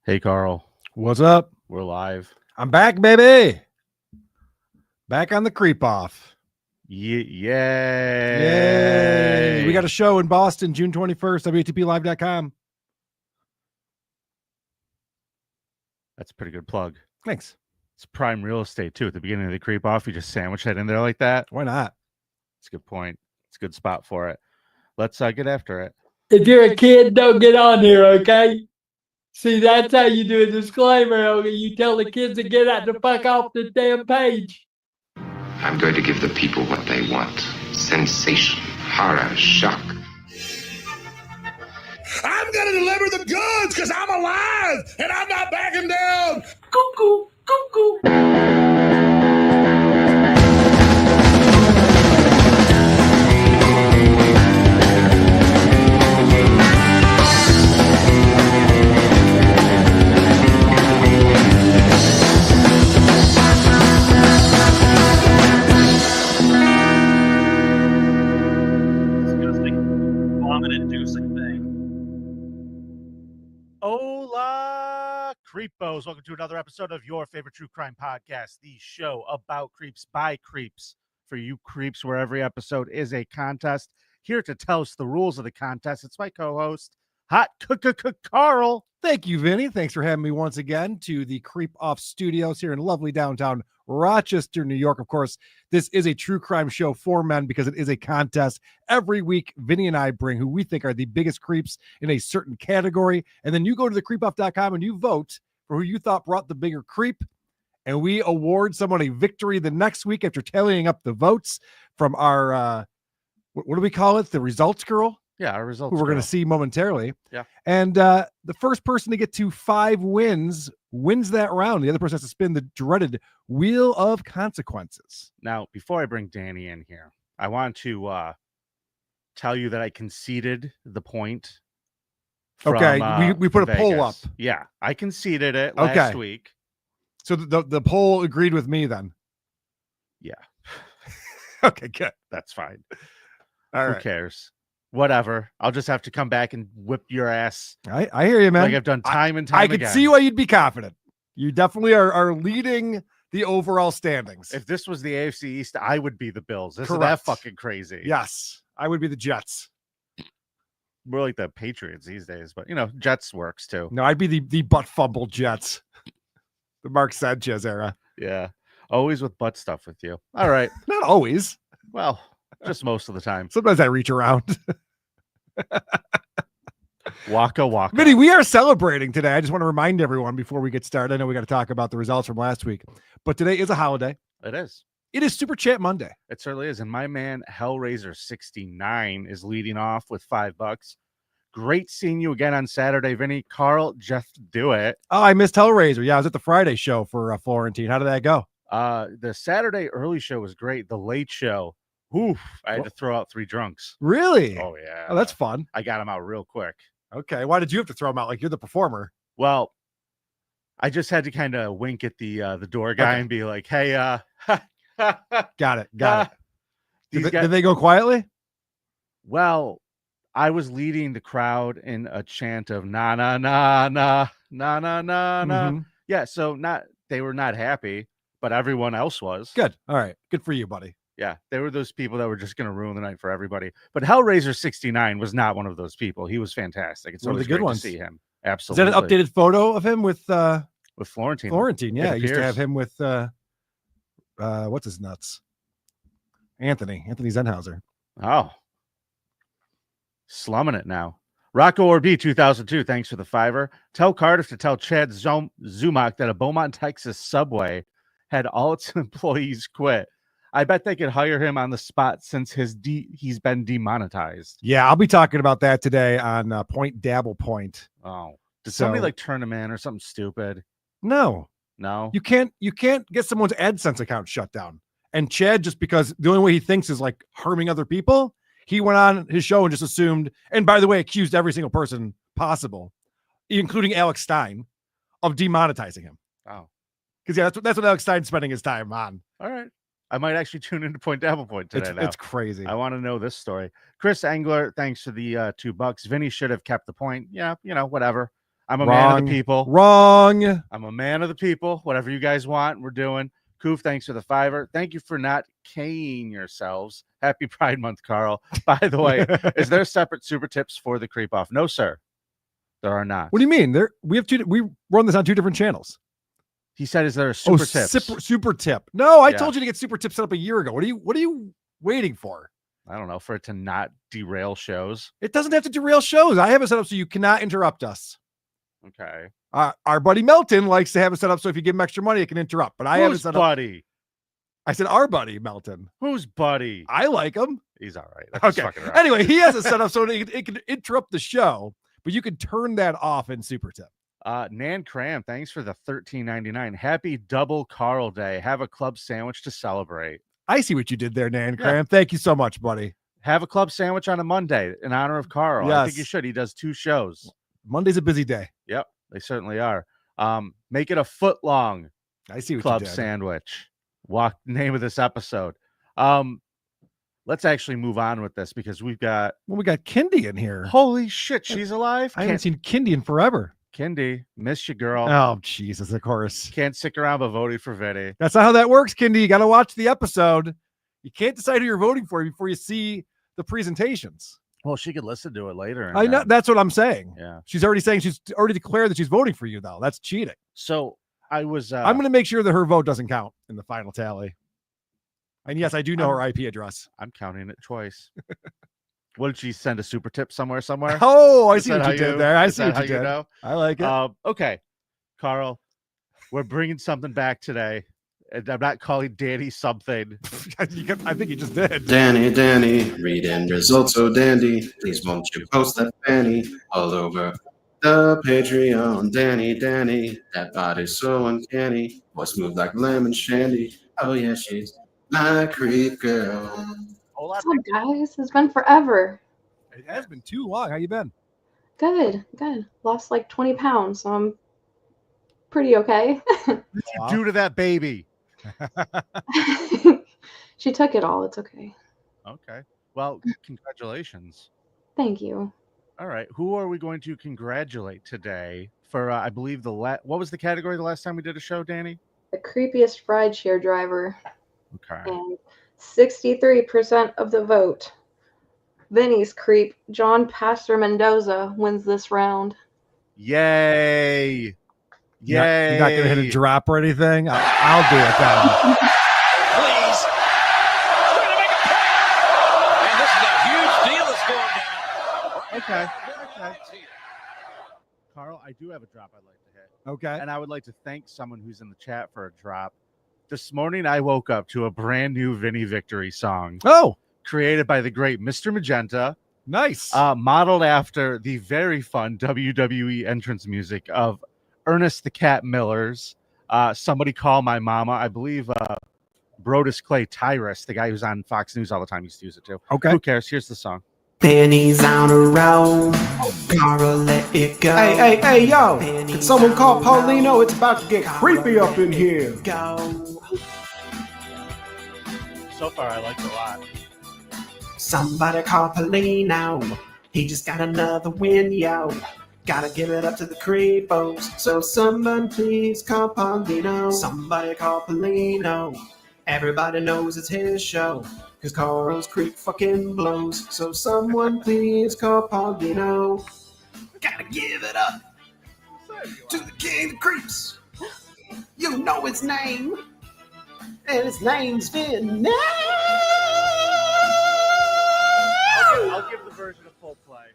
Hey, Carl. What's up? We're live. I'm back, baby. Back on the creep off. Yay. Yay. We got a show in Boston, June 21st, WATPlive.com. That's a pretty good plug. Thanks. It's prime real estate, too. At the beginning of the creep off, you just sandwich that in there like that. Why not? It's a good point. It's a good spot for it. Let's get after it. If you're a kid, don't get on here, okay? See, that's how you do a disclaimer. Okay? You tell the kids to get out the fuck off the damn page. I'm going to give the people what they want. Sensation, horror, shock. I'm going to deliver the goods because I'm alive and I'm not backing down. Cuckoo, cuckoo. Hola, creepos. Welcome to another episode of your favorite true crime podcast, the show about creeps by creeps for you creeps, where every episode is a contest. Here to tell us the rules of the contest, it's my co-host, Hot Carl. Thank you, Vinny. Thanks for having me once again to the Creep Off Studios here in lovely downtown Rochester, New York. Of course, this is a true crime show for men because it is a contest. Every week, Vinny and I bring who we think are the biggest creeps in a certain category. And then you go to thecreepoff.com and you vote for who you thought brought the bigger creep. And we award someone a victory the next week after tallying up the votes from our, what do we call it? The results girl? Yeah, our results. Who we're going to see momentarily. Yeah. And the first person to get to 5 wins wins that round. The other person has to spin the dreaded Wheel of Consequences. Now, before I bring Danny in here, I want to tell you that I conceded the point. From, we put a poll up. Yeah, I conceded it last week. So the poll agreed with me then. Yeah. Okay, good. That's fine. All Who right. cares? Whatever. I'll just have to come back and whip your ass. I hear you, man. Like I've done time and time I again. can see why you'd be confident. You definitely are leading the overall standings. If this was the AFC East, I would be the Bills. Isn't that Correct. fucking crazy? Yes, I would be the Jets. We're like the Patriots these days, but Jets works too. No, I'd be the butt fumble Jets. The Mark Sanchez era. Yeah. Always with butt stuff with you. All right. Not always. Well, just most of the time. Sometimes I reach around. Waka. Vinny, we are celebrating today. I just want to remind everyone before we get started. I know we got to talk about the results from last week, but today is a holiday. It is. It is Super Chat Monday. It certainly is. And my man, Hellraiser69, is leading off with $5. Great seeing you again on Saturday, Vinny. Carl, just do it. Oh, I missed Hellraiser. Yeah, I was at the Friday show for Florentine. How did that go? The Saturday early show was great. The late show, oof, I had to throw out 3 drunks. Really? Oh, yeah. Oh, that's fun. I got them out real quick. Okay. Why did you have to throw them out? Like, you're the performer. Well, I just had to kind of wink at the door guy and be like, hey, Got it. Did Did they go quietly? Well, I was leading the crowd in a chant of na na na na na na na na. Mhm. Yeah, so they were not happy, but everyone else was. Good. All right. Good for you, buddy. Yeah, they were those people that were just going to ruin the night for everybody. But Hellraiser69 was not one of those people. He was fantastic. It's One of always the good great ones. to see him. Is Absolutely. that an updated photo of him with Florentine? Florentine? Yeah, It I used to appears. have him with what's his nuts? Anthony Zenhauser. Oh, slumming it now. Rocco Orb 2002, thanks for the $5. Tell Cardiff to tell Chad Zumak that a Beaumont, Texas subway had all its employees quit. I bet they could hire him on the spot since he's been demonetized. Yeah, I'll be talking about that today on Point Dabble Point. Oh, did somebody So- like turn him in or something stupid? No, No. you can't get someone's AdSense account shut down. And Chad, just because the only way he thinks is like harming other people, he went on his show and just assumed, and by the way, accused every single person possible, including Alex Stein, of demonetizing him. Oh, Because yeah, that's what Alex Stein's spending his time on. all right. I might actually tune into Point Dabble Point today. It's crazy. I want to know this story. Chris Engler, thanks for the $2. Vinny should have kept the point. Yeah, whatever. I'm a man of the people. Wrong. I'm a man of the people. Whatever you guys want, we're doing. Koof, thanks for the $5. Thank you for not K-ing yourselves. Happy Pride Month, Carl. By the way, is there separate super tips for the creep off? No, sir. There are not. What do you mean? We run this on 2 different channels. He said, "Is there a super tip?" Super tip. No, I Yeah. told you to get super tips set up a year ago. What are you waiting for? I don't know, for it to not derail shows. It doesn't have to derail shows. I have it set up so you cannot interrupt us. Okay. Our buddy Melton likes to have it set up so if you give him extra money, it can interrupt. But I have it Who's set up. buddy? I said our buddy Melton. Who's buddy? I like him. He's all right. I'm just Okay. fucking around. Anyway, he has it set up so it can interrupt the show, but you can turn that off in super tip. Nan Cram, thanks for the $13.99. Happy double Carl Day. Have a club sandwich to celebrate. I see what you did there, Nan Cram. Thank you so much, buddy. Have a club sandwich on a Monday in honor of Carl. I think Yes. you should. He does 2 shows. Monday's a busy day. Yep, they certainly are. Make it a foot long I see what club you did. sandwich. Name of this episode. Let's actually move on with this because we got Kindy in here. holy shit, she's alive. I haven't seen Kindy in forever. Kindy, miss you, girl. Oh, Jesus, of course. Can't stick around, but voted for Vinnie. That's not how that works, Kindy. You got to watch the episode. You can't decide who you're voting for before you see the presentations. Well, she could listen to it later. I know. That's what I'm saying. Yeah. She's already declared that she's voting for you, though. That's cheating. So I was. I'm going to make sure that her vote doesn't count in the final tally. And yes, I do know her IP address. I'm counting it twice. What did she send a super tip somewhere? Oh, I Is see that what how you did there. I is see that what you how did. know? I like it. Okay, Carl, we're bringing something back today. And I'm not calling Danny something. I think you just did. Danny, reading results so dandy. Please won't you post that fanny all over the Patreon. Danny, that body's so uncanny. Boy, smooth like lemon shandy. Oh yeah, she's my creep girl. What's up, guys? It's been forever. It has been too long. How you been? Good. Lost like 20 pounds, so I'm pretty okay. What did you do to that baby? She took it all. It's okay. Okay. Well, congratulations. Thank you. All right. Who are we going to congratulate today for, I believe, what was the category the last time we did a show, Danny? The creepiest rideshare driver. Okay. And 63% of the vote. Vinny's creep, John Pastor Mendoza, wins this round. Yay. You're not going to hit a drop or anything? I'll do it then. Please. We're going to make a play. And this is a huge deal that's going down. Okay. Carl, I do have a drop I'd like to hit. Okay. And I would like to thank someone who's in the chat for a drop. This morning, I woke up to a brand new Vinnie Victory song. Oh. Created by the great Mr. Magenta. Nice. Modeled after the very fun WWE entrance music of Ernest the Cat Miller's Somebody Call My Mama. I believe Brodus Clay Tyrus, the guy who's on Fox News all the time, used to use it too. Okay. Who cares? Here's the song. Pennies on a roll. Carl, let it go. Hey, yo. Pennies Can someone call on a roll. Paulino? It's about to get creepy up in here. Go. So far, I like it a lot. Somebody call Paulino. He just got another win, yo. Gotta give it up to the creepos. So someone please call Paulino. Somebody call Paulino. Everybody knows it's his show. Cause Carl's creep fucking blows. So someone please call Paulino. Gotta give it up to the king of creeps. You know his name. And his name's Vinnie. I'll give the version of full play.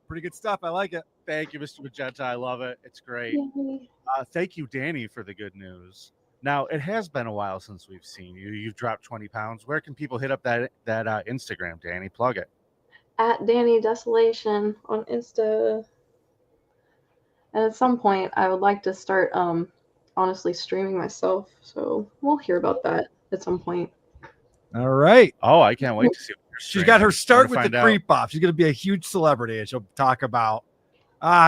Pretty good stuff. I like it. Thank you, Mr. Magenta. I love it. It's great. Yay. Thank you, Danny, for the good news. Now, it has been a while since we've seen you. You've dropped 20 pounds. Where can people hit up that Instagram, Danny? Plug it. At Danny Desolation on Insta. And at some point, I would like to start honestly streaming myself. So we'll hear about that at some point. All right. Oh, I can't wait to see what you're She's got her start with the find out. creep off. She's going to be a huge celebrity, and she'll talk about,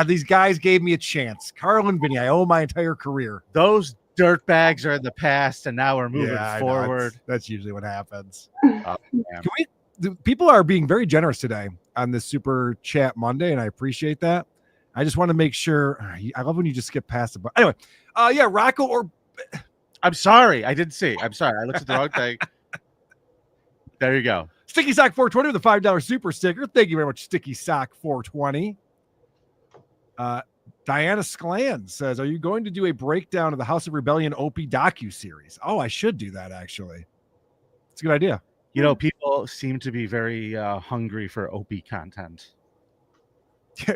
these guys gave me a chance. Karl and Vinnie, I owe my entire career. Those dirtbags are in the past, and now we're moving I know. forward. That's usually what happens. Oh, damn. People are being very generous today on this Super Chat Monday, and I appreciate that. I just want to make sure. I love when you just skip past it. But anyway, yeah, Rocco or I'm sorry. I didn't see. I'm sorry. I looked at the wrong thing. There you go. Sticky Sock 420 with a $5 super sticker. Thank you very much, Sticky Sock 420. Diana Sklan says, are you going to do a breakdown of the House of Rebellion Opie docu-series? Oh, I should do that, actually. It's a good idea. You know, people seem to be very hungry for Opie content.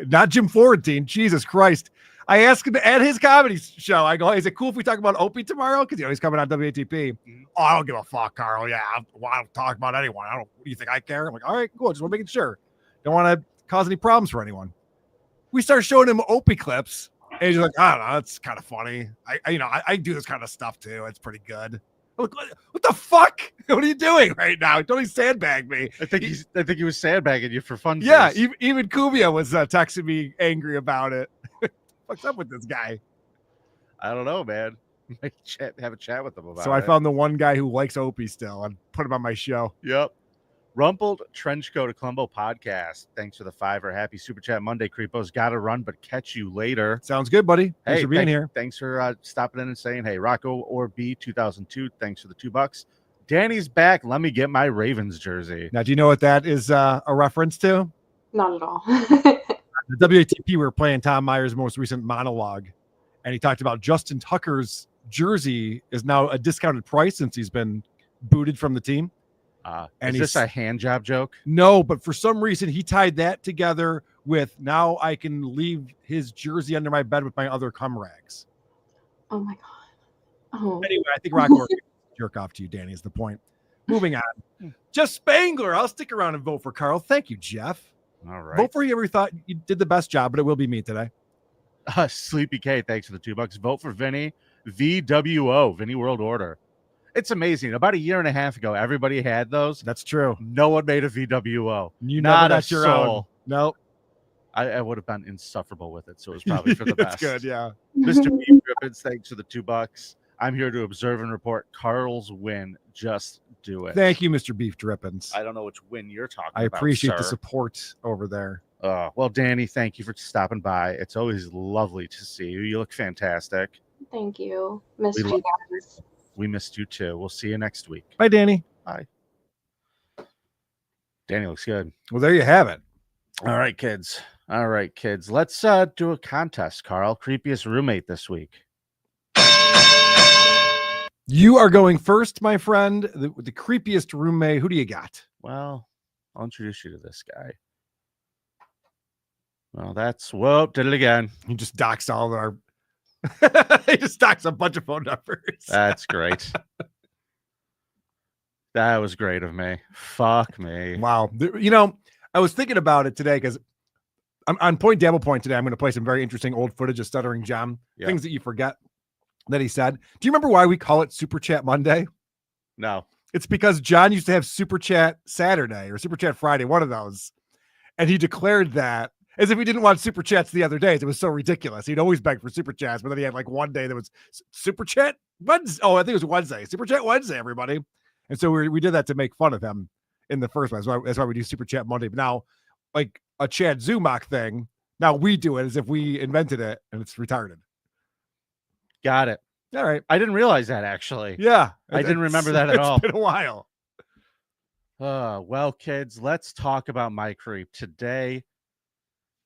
Not Jim Florentine. Jesus Christ. I asked him at his comedy show, I go, is it cool if we talk about Opie tomorrow? Because he's coming on WATP. Mm-hmm. Oh, I don't give a fuck, Carl. Yeah, I don't talk about anyone. What do you think I care? I'm like, all right, cool. Just want to make sure. Don't want to cause any problems for anyone. We start showing him Opie clips, and he's like, I don't know, it's kind of funny. I do this kind of stuff too. It's pretty good. I'm like, what the fuck? What are you doing right now? Don't sandbag me. I think he was sandbagging you for fun. Yeah, even Kubia was texting me angry about it. What's up with this guy? I don't know, man. Have a chat with him about it. So I found the one guy who likes Opie still and put him on my show. Yep. Rumpled Trenchcoat of Columbo podcast. Thanks for the $5. Happy Super Chat Monday, Creepos. Gotta run, but catch you later. Sounds good, buddy. Thanks for being here. Thanks for stopping in and saying, hey, Rocco or B 2002. Thanks for the $2. Danny's back. Let me get my Ravens jersey. Now, do you know what that is a reference to? Not at all. The WATP, we were playing Tom Meyer's most recent monologue, and he talked about Justin Tucker's jersey is now a discounted price since he's been booted from the team. And is this a hand job joke? No, but for some reason he tied that together with now I can leave his jersey under my bed with my other cum rags. Oh my God. Oh. Anyway, I think Rocco jerk off to you, Danny, is the point. Moving on. Jeff Spangler, I'll stick around and vote for Carl. Thank you, Jeff. All right. Vote for whoever you thought you did the best job, but it will be me today. Sleepy K, thanks for the $2. Vote for Vinny. VWO, Vinny World Order. It's amazing. About a year and a half ago, everybody had those. That's true. No one made a VWO. You not got your own. Nope. I would have been insufferable with it, so it was probably for the best. That's good, yeah. Mr. B. Griffiths, thanks for the $2. I'm here to observe and report Carl's win. Just do it. Thank you, Mr. Beef Drippins. I don't know which win you're talking about. I appreciate the sir. support over there. Well, Danny, thank you for stopping by. It's always lovely to see you. You look fantastic. Thank you. Missed you guys. We missed you too. We'll see you next week. Bye, Danny. Bye. Danny looks good. Well, there you have it. All right, kids. Let's do a contest, Carl. Creepiest roommate this week. You are going first, my friend. The creepiest roommate. Who do you got? Well, I'll introduce you to this guy. Well, did it again. He just docks all of our. He just docks a bunch of phone numbers. That's great. That was great of me. Fuck me. Wow. You know, I was thinking about it today because I'm on Point Dabble Point today. I'm going to play some very interesting old footage of Stuttering John. Yep. Things that you forget that he said. Do you remember why we call it Super Chat Monday? No. It's because John used to have Super Chat Saturday or Super Chat Friday, one of those. And he declared that as if he didn't want Super Chats the other days. It was so ridiculous. He'd always beg for Super Chats, but then he had like one day that was Super Chat Wednesday. Oh, I think it was Wednesday. Super Chat Wednesday, everybody. And so we did that to make fun of him in the first place. That's why we do Super Chat Monday. But now, like a Chad Zumach thing, now we do it as if we invented it, and it's retarded. Got it. All right. I didn't realize that, actually. Yeah. I didn't remember that at all. It's been a while. Well, kids, let's talk about my creep. Today,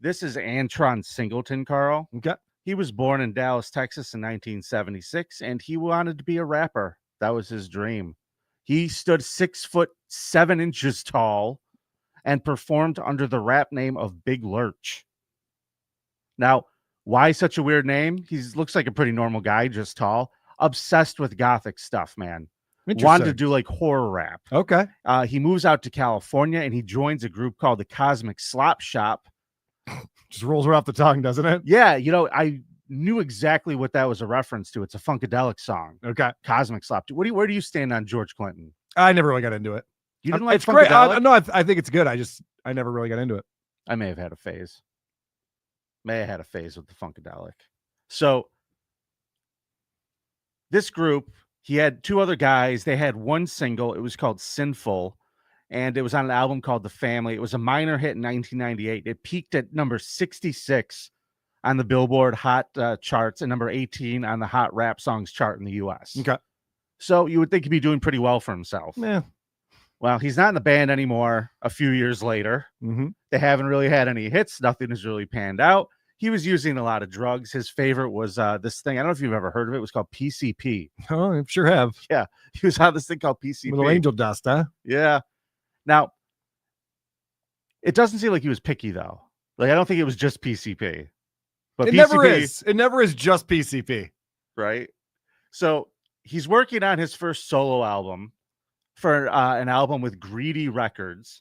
this is Antron Singleton, Carl. Okay. He was born in Dallas, Texas in 1976, and he wanted to be a rapper. That was his dream. He stood 6'7" tall and performed under the rap name of Big Lurch. Now, why such a weird name? He looks like a pretty normal guy, just tall. Obsessed with gothic stuff, man. Wanted to do like horror rap. Okay. He moves out to California and he joins a group called the Cosmic Slop Shop. Just rolls right off the tongue, doesn't it? Yeah, you know, I knew exactly what that was a reference to. It's a Funkadelic song. Okay. Cosmic Slop. Where do you stand on George Clinton? I never really got into it. You didn't like it's great. Funkadelic? No, I think it's good. I never really got into it. I may have had a phase. May have had a phase with the Funkadelic. So this group, he had two other guys. They had one single. It was called Sinful. And it was on an album called The Family. It was a minor hit in 1998. It peaked at number 66 on the Billboard Hot charts and number 18 on the Hot Rap Songs chart in the U.S. Okay. So you would think he'd be doing pretty well for himself. Yeah. Well, he's not in the band anymore a few years later. Mm-hmm. They haven't really had any hits. Nothing has really panned out. He was using a lot of drugs. His favorite was this thing. I don't know if you've ever heard of it. It was called PCP. Oh, I sure have. Yeah. He was on this thing called PCP. Little angel dust, huh? Yeah. Now, it doesn't seem like he was picky, though. Like, I don't think it was just PCP. But It PCP, never is. It never is just PCP. right? So he's working on his first solo album for an album with Greedy Records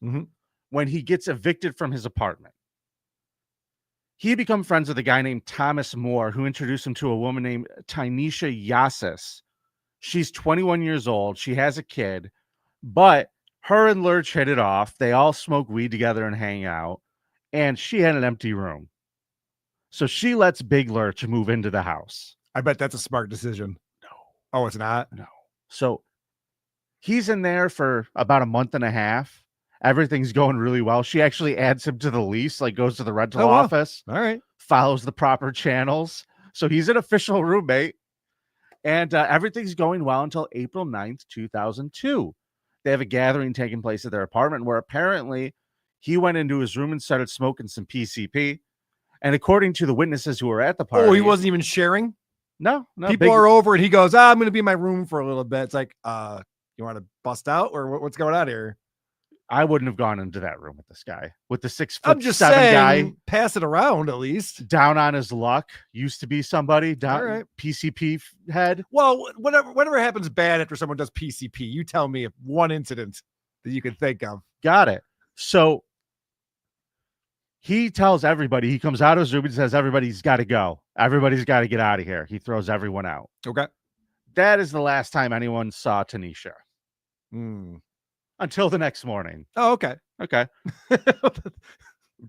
when he gets evicted from his apartment. He become friends with a guy named Thomas Moore, who introduced him to a woman named Tynesha Yassis. She's 21 years old. She has a kid, but her and Lurch hit it off. They all smoke weed together and hang out, and she had an empty room. So she lets Big Lurch move into the house. I bet that's a smart decision. No. Oh, it's not? No. So he's in there for about a month and a half. Everything's going really well. She actually adds him to the lease, like goes to the rental office. All right. Follows the proper channels. So he's an official roommate. And everything's going well until April 9th, 2002. They have a gathering taking place at their apartment where apparently he went into his room and started smoking some PCP. And according to the witnesses who were at the party... Oh, he wasn't even sharing? No. People are over and he goes, I'm going to be in my room for a little bit. It's like, you want to bust out or what's going on here? I wouldn't have gone into that room with this guy, with the 6'7" I'm just saying, guy. Pass it around at least. Down on his luck, used to be somebody. Down, all right. PCP head. Well, whatever happens bad after someone does PCP, you tell me if one incident that you can think of. Got it. So he tells everybody, he comes out of his room and says, everybody's got to go. Everybody's got to get out of here. He throws everyone out. Okay. That is the last time anyone saw Tanisha. Until the next morning. Oh, okay. Okay.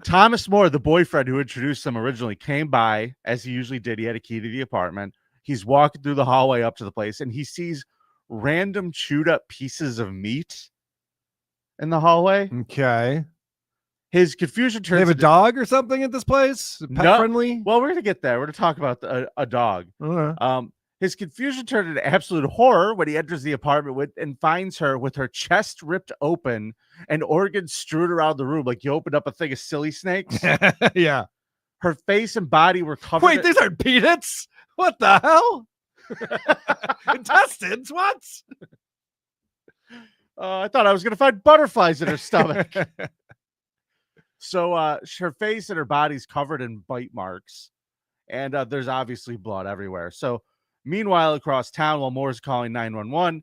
Thomas Moore, the boyfriend who introduced them originally, came by as he usually did. He had a key to the apartment. He's walking through the hallway up to the place and he sees random chewed up pieces of meat in the hallway. Okay. His confusion turns. They have a dog or something at this place? Pet friendly? Well, we're going to get there. We're going to talk about a dog. His confusion turned into absolute horror when he enters the apartment and finds her with her chest ripped open and organs strewed around the room like you opened up a thing of silly snakes. Yeah. Her face and body were covered. Wait, these aren't peanuts? What the hell? Intestines? What? I thought I was going to find butterflies in her stomach. So her face and her body's covered in bite marks. And there's obviously blood everywhere. So meanwhile, across town, while Moore's calling 911,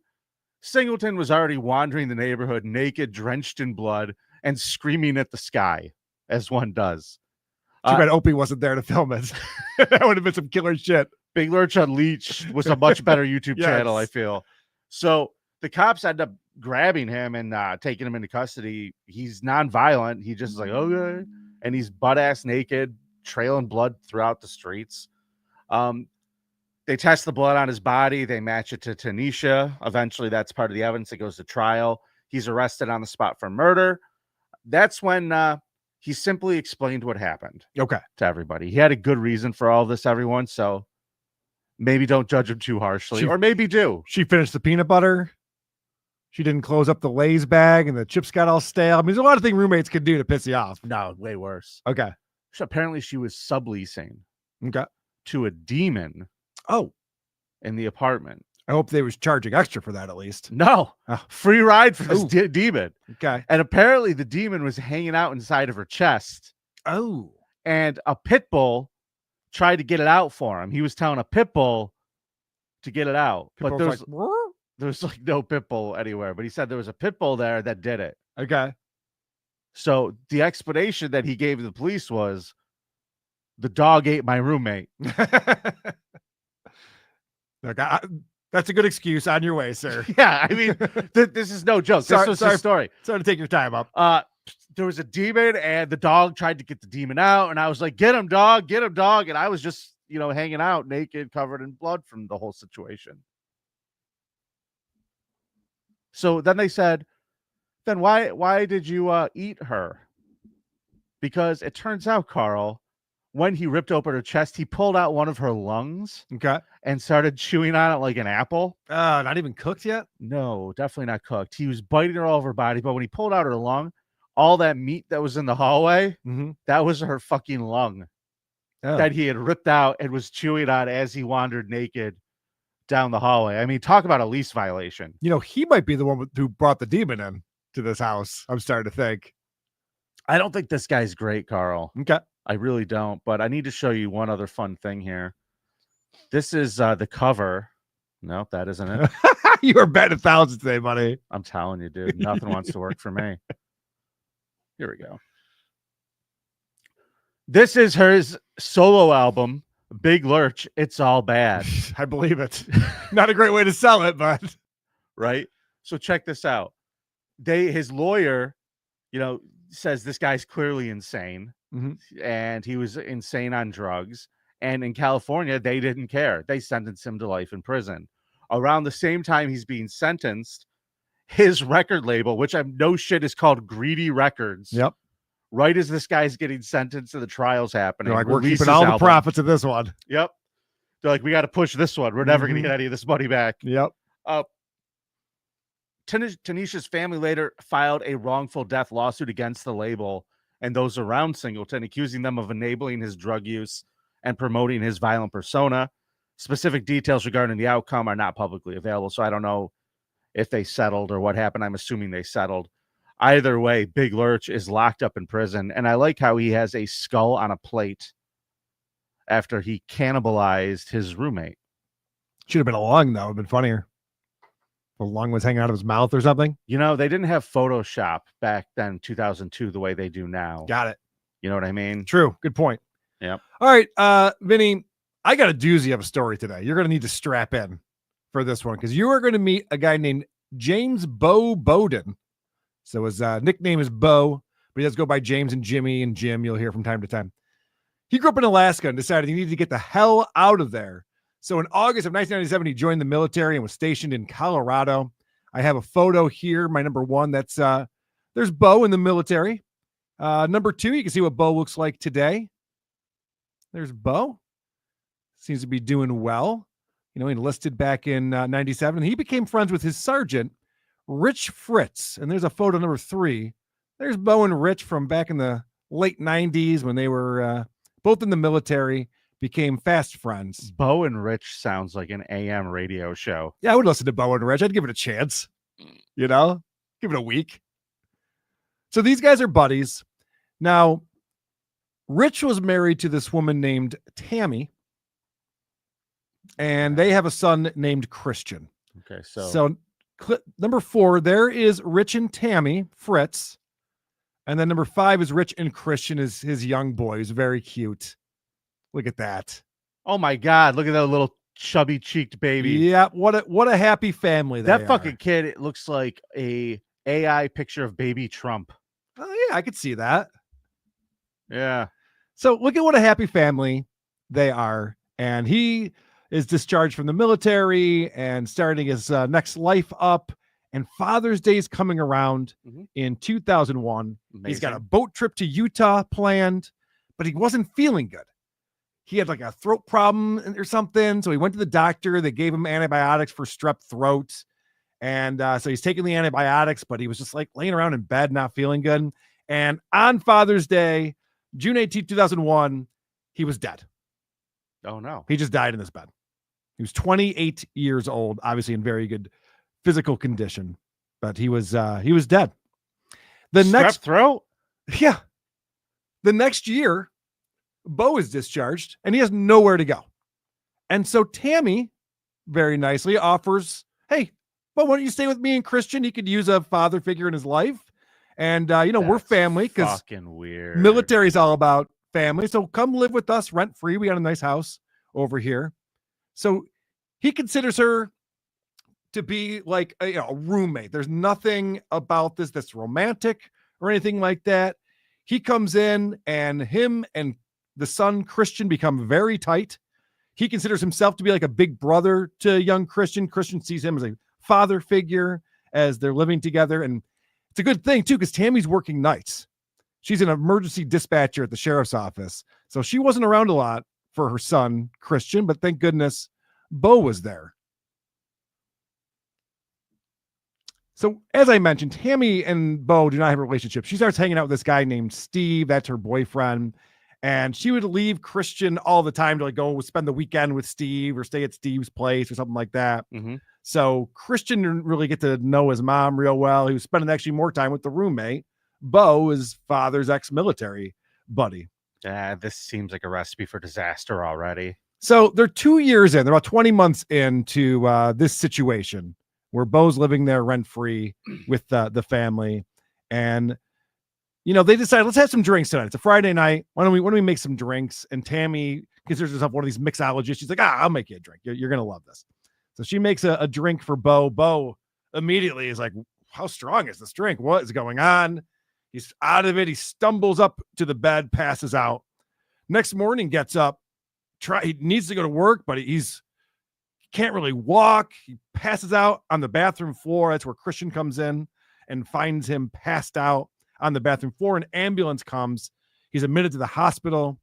Singleton was already wandering the neighborhood naked, drenched in blood, and screaming at the sky, as one does. Too bad Opie wasn't there to film it. That would have been some killer shit. Big Lurch Unleashed was a much better YouTube channel, I feel. So the cops end up grabbing him and taking him into custody. He's nonviolent. He just is like, okay. And he's butt-ass naked, trailing blood throughout the streets. They test the blood on his body. They match it to Tanisha. Eventually, that's part of the evidence that goes to trial. He's arrested on the spot for murder. That's when he simply explained what happened. Okay. To everybody. He had a good reason for all this, everyone. So maybe don't judge him too harshly, or maybe do. She finished the peanut butter. She didn't close up the Lay's bag and the chips got all stale. I mean, there's a lot of things roommates can do to piss you off. No, way worse. Okay. So apparently she was subleasing to a demon. Oh, in the apartment. I hope they was charging extra for that at least. No, free ride for this demon. Okay. And apparently the demon was hanging out inside of her chest. Oh. And a pit bull tried to get it out for him. He was telling a pit bull to get it out. But there was like no pit bull anywhere. But he said there was a pit bull there that did it. Okay. So the explanation that he gave the police was the dog ate my roommate. Look, that's a good excuse. On your way, sir. Yeah, I mean, this is no joke. This was the story. Sorry to take your time up. There was a demon, and the dog tried to get the demon out, and I was like, "Get him, dog! Get him, dog!" And I was just, hanging out naked, covered in blood from the whole situation. So then they said, "Then why did you eat her?" Because it turns out, Karl, when he ripped open her chest, he pulled out one of her lungs Okay. and started chewing on it like an apple. Not even cooked yet? No, definitely not cooked. He was biting her all over her body, but when he pulled out her lung, all that meat that was in the hallway, that was her fucking lung that he had ripped out and was chewing on as he wandered naked down the hallway. I mean, talk about a lease violation. You know, he might be the one who brought the demon in to this house. I'm starting to think. I don't think this guy's great, Carl. Okay. I really don't, but I need to show you one other fun thing here. This is the cover. No, that isn't it. You are betting 1,000 today, buddy. I'm telling you, dude. Nothing wants to work for me. Here we go. This is her solo album, Big Lurch. It's all bad. I believe it. Not a great way to sell it, but right. So check this out. His lawyer, says this guy's clearly insane, and he was insane on drugs. And in California, they didn't care. They sentenced him to life in prison. Around the same time he's being sentenced, his record label, which I'm no shit is called Greedy Records. Yep. Right as this guy's getting sentenced and the trial's happening. They're like, we're keeping all the profits of this one. Yep. They're like, we got to push this one. We're never going to get any of this money back. Yep. Tanisha's family later filed a wrongful death lawsuit against the label and those around Singleton, accusing them of enabling his drug use and promoting his violent persona. Specific details regarding the outcome are not publicly available, so I don't know if they settled or what happened. I'm assuming they settled. Either way, Big Lurch is locked up in prison, and I like how he has a skull on a plate after he cannibalized his roommate. Should have been a lung, though. It would have been funnier. The lung was hanging out of his mouth or something. They didn't have Photoshop back then, 2002, the way they do now. Got it. You know what I mean? True. Good point. Yep. All right, Vinny, I got a doozy of a story today. You're going to need to strap in for this one because you are going to meet a guy named James Bo Bowden. So his nickname is Bo, but he does go by James and Jimmy and Jim. You'll hear from time to time. He grew up in Alaska and decided he needed to get the hell out of there. So in August of 1997, he joined the military and was stationed in Colorado. I have a photo here. My number one, that's there's Bo in the military. Number two, you can see what Bo looks like today. There's Bo. Seems to be doing well. He enlisted back in 97. He became friends with his sergeant, Rich Fritz. And there's a photo number three. There's Bo and Rich from back in the late 90s when they were both in the military, became fast friends. Bo and Rich sounds like an AM radio show. Yeah, I would listen to Bo and Rich. I'd give it a chance, give it a week. So these guys are buddies. Now, Rich was married to this woman named Tammy, and they have a son named Christian. Okay, so number 4, there is Rich and Tammy, Fritz. And then number 5 is Rich and Christian, is his young boy. He's very cute. Look at that. Oh my God. Look at that little chubby cheeked baby. Yeah. What a happy family. That fucking kid, it looks like a AI picture of baby Trump. Oh yeah, I could see that. Yeah. So look at what a happy family they are. And he is discharged from the military and starting his next life up. And Father's Day is coming around in 2001. Amazing. He's got a boat trip to Utah planned, but he wasn't feeling good. He had like a throat problem or something. So he went to the doctor. They gave him antibiotics for strep throat. And so he's taking the antibiotics, but he was just like laying around in bed, not feeling good. And on Father's Day, June 18, 2001, he was dead. Oh no. He just died in his bed. He was 28 years old, obviously in very good physical condition, but he was dead. Strep throat? Yeah. The next year, Bo is discharged and he has nowhere to go. And so Tammy very nicely offers, hey, Bo, why don't you stay with me and Christian? He could use a father figure in his life. And, we're family because fucking weird. Military is all about family. So come live with us rent free. We got a nice house over here. So he considers her to be like a roommate. There's nothing about this that's romantic or anything like that. He comes in and him and the son Christian become very tight. He considers himself to be like a big brother to young Christian. Christian sees him as a father figure as they're living together. And it's a good thing too, because Tammy's working nights. she's an emergency dispatcher at the sheriff's office. So she wasn't around a lot for her son, Christian, but thank goodness Bo was there. So as I mentioned, Tammy and Bo do not have a relationship. She starts hanging out with this guy named Steve. That's her boyfriend. And she would leave Christian all the time to like go spend the weekend with Steve or stay at Steve's place or something like that. Mm-hmm. So Christian didn't really get to know his mom real well. He was spending actually more time with the roommate, Bo, his father's ex-military buddy. This seems like a recipe for disaster already. So they're 2 years in. They're about 20 months into this situation where Bo's living there rent-free with the family. And you know, they decided, let's have some drinks tonight. It's a Friday night. Why don't we make some drinks? And Tammy considers herself one of these mixologists. She's like, I'll make you a drink. You're going to love this. So she makes a drink for Bo. Bo immediately is like, how strong is this drink? What is going on? He's out of it. He stumbles up to the bed, passes out. Next morning, gets up. He needs to go to work, but he can't really walk. He passes out on the bathroom floor. That's where Christian comes in and finds him passed out on the bathroom floor. An ambulance comes. He's admitted to the hospital,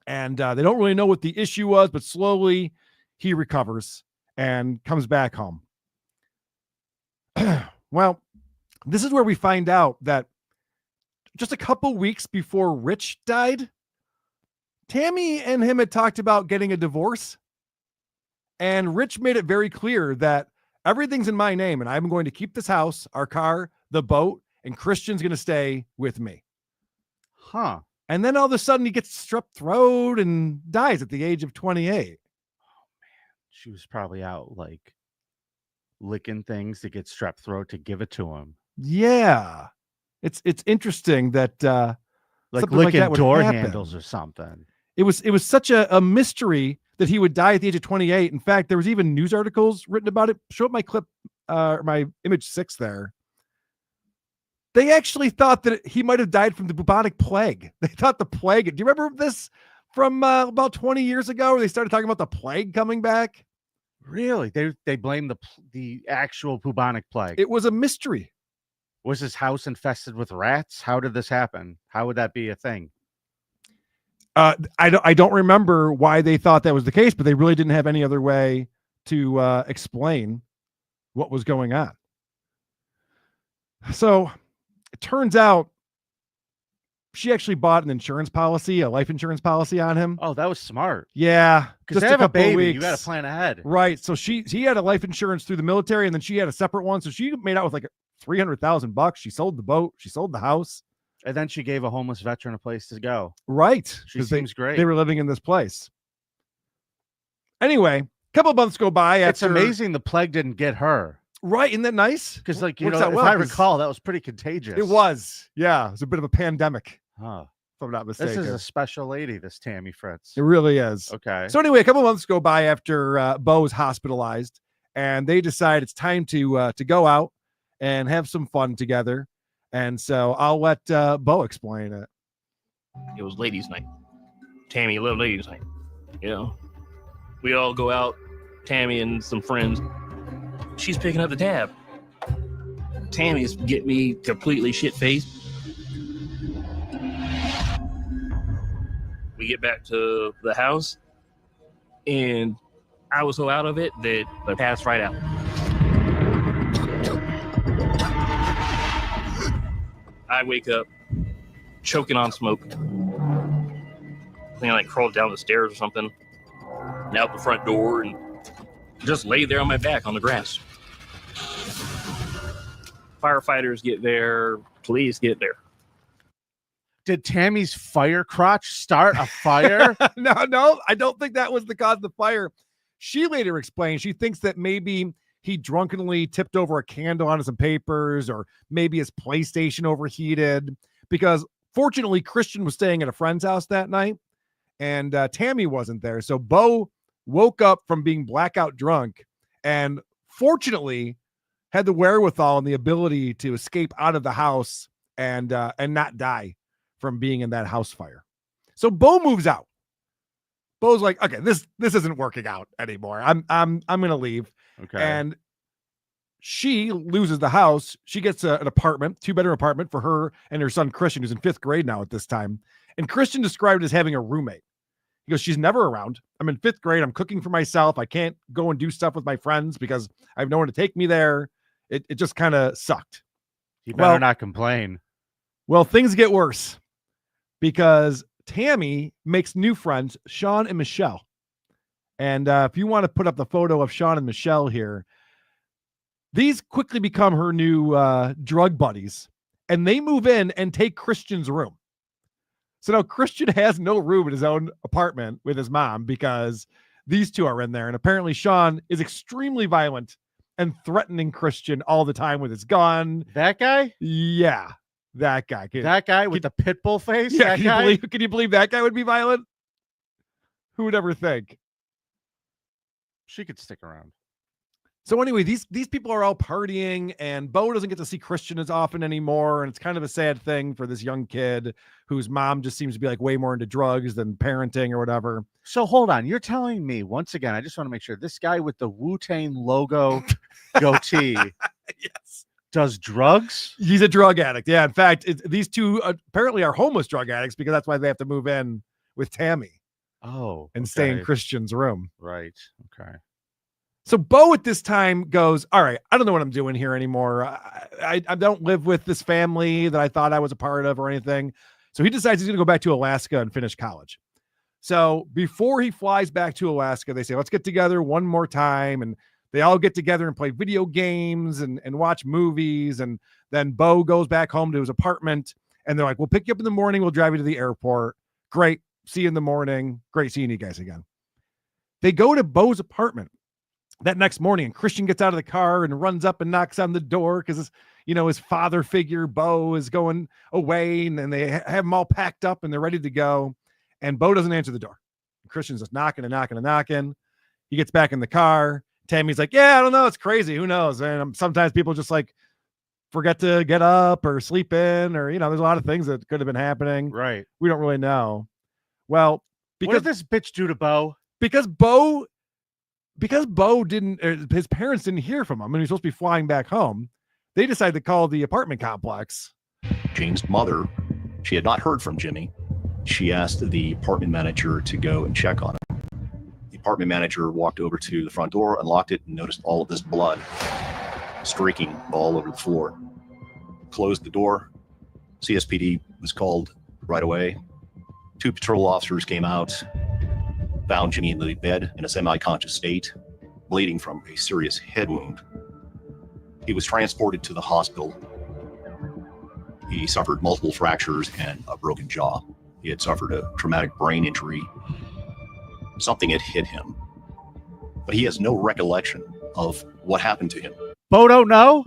and they don't really know what the issue was, but slowly he recovers and comes back home. Well, this is where we find out that just a couple weeks before Rich died, Tammy and him had talked about getting a divorce, and Rich made it very clear that everything's in my name, and I'm going to keep this house, our car, the boat, and Christian's going to stay with me. Huh. And then all of a sudden he gets strep throat and dies at the age of 28. Oh, man. She was probably out like licking things to get strep throat to give it to him. Yeah. It's interesting that like licking door handles or something. It was such a mystery that he would die at the age of 28. In fact, there was even news articles written about it. Show up my clip, my image 6 there. They actually thought that he might have died from the bubonic plague. They thought the plague. Do you remember this from about 20 years ago where they started talking about the plague coming back? Really? They blamed the actual bubonic plague. It was a mystery. Was his house infested with rats? How did this happen? How would that be a thing? I don't remember why they thought that was the case, but they really didn't have any other way to explain what was going on. So it turns out she actually bought an insurance policy, a life insurance policy on him. Oh, that was smart. Yeah. Because they have a baby. You got to plan ahead. Right. So he had a life insurance through the military, and then she had a separate one. So she made out with like $300,000. She sold the boat. She sold the house. And then she gave a homeless veteran a place to go. Right. She seems great. They were living in this place. Anyway, a couple of months go by. It's amazing the plague didn't get her. Right. Isn't that nice? Because, like, if I recall, that was pretty contagious. It was. Yeah. It was a bit of a pandemic. Huh. If I'm not mistaken. This is a special lady, this Tammy Fritz. It really is. Okay. So anyway, a couple of months go by after Bo was hospitalized, and they decide it's time to go out and have some fun together. And so I'll let Bo explain it. It was ladies' night. Tammy loved ladies' night. You know, we all go out, Tammy and some friends. She's picking up the tab. Tammy's getting me completely shit-faced. We get back to the house, and I was so out of it that I passed right out. I wake up choking on smoke. I think I like crawled down the stairs or something and out the front door and just lay there on my back on the grass. Firefighters get there, police get there. Did Tammy's fire crotch start a fire? No, I don't think that was the cause of the fire. She later explained she thinks that maybe he drunkenly tipped over a candle onto some papers, or maybe his PlayStation overheated, because fortunately Christian was staying at a friend's house that night and Tammy wasn't there. So Bo woke up from being blackout drunk and fortunately had the wherewithal and the ability to escape out of the house and not die from being in that house fire. So Bo moves out. Bo's like, okay, this isn't working out anymore. I'm going to leave. Okay. And she loses the house. She gets an apartment, 2-bedroom apartment for her and her son, Christian, who's in 5th grade now at this time. And Christian described it as having a roommate. He goes, she's never around. I'm in 5th grade. I'm cooking for myself. I can't go and do stuff with my friends because I have no one to take me there. It just kind of sucked. You better not complain. Well, things get worse because Tammy makes new friends, Sean and Michelle. And if you want to put up the photo of Sean and Michelle here, these quickly become her new drug buddies, and they move in and take Christian's room. So now Christian has no room in his own apartment with his mom because these two are in there. And apparently Sean is extremely violent and threatening Christian all the time with his gun. That guy? Yeah, that guy. That guy with the pit bull face? Yeah, That can you believe that guy would be violent? Who would ever think? She could stick around. So anyway, these people are all partying, and Bo doesn't get to see Christian as often anymore, and it's kind of a sad thing for this young kid whose mom just seems to be like way more into drugs than parenting or whatever. So hold on, you're telling me once again, I just want to make sure this guy with the Wu-Tang logo goatee yes, does drugs? He's a drug addict. Yeah, in fact, these two apparently are homeless drug addicts because that's why they have to move in with Tammy. Oh, and stay in Christian's room. Right. Okay. So Bo at this time goes, all right, I don't know what I'm doing here anymore. I don't live with this family that I thought I was a part of or anything. So he decides he's going to go back to Alaska and finish college. So before he flies back to Alaska, they say, let's get together one more time. And they all get together and play video games and watch movies. And then Bo goes back home to his apartment and they're like, we'll pick you up in the morning. We'll drive you to the airport. Great. See you in the morning. Great seeing you guys again. They go to Bo's apartment that next morning, and Christian gets out of the car and runs up and knocks on the door because, his father figure, Bo, is going away, and they have them all packed up and they're ready to go. And Bo doesn't answer the door. Christian's just knocking and knocking and knocking. He gets back in the car. Tammy's like, yeah, I don't know. It's crazy. Who knows? And sometimes people just like forget to get up or sleep in, or, there's a lot of things that could have been happening. Right. We don't really know. Well, because what did this bitch do to Bo? Because Bo didn't, his parents didn't hear from him, and he was supposed to be flying back home. They decided to call the apartment complex. Jane's mother, she had not heard from Jimmy. She asked the apartment manager to go and check on him. The apartment manager walked over to the front door, unlocked it, and noticed all of this blood streaking all over the floor. Closed the door. CSPD was called right away. 2 patrol officers came out, found Jimmy in the bed in a semi-conscious state, bleeding from a serious head wound. He was transported to the hospital. He suffered multiple fractures and a broken jaw. He had suffered a traumatic brain injury. Something had hit him, but he has no recollection of what happened to him. Bo don't know?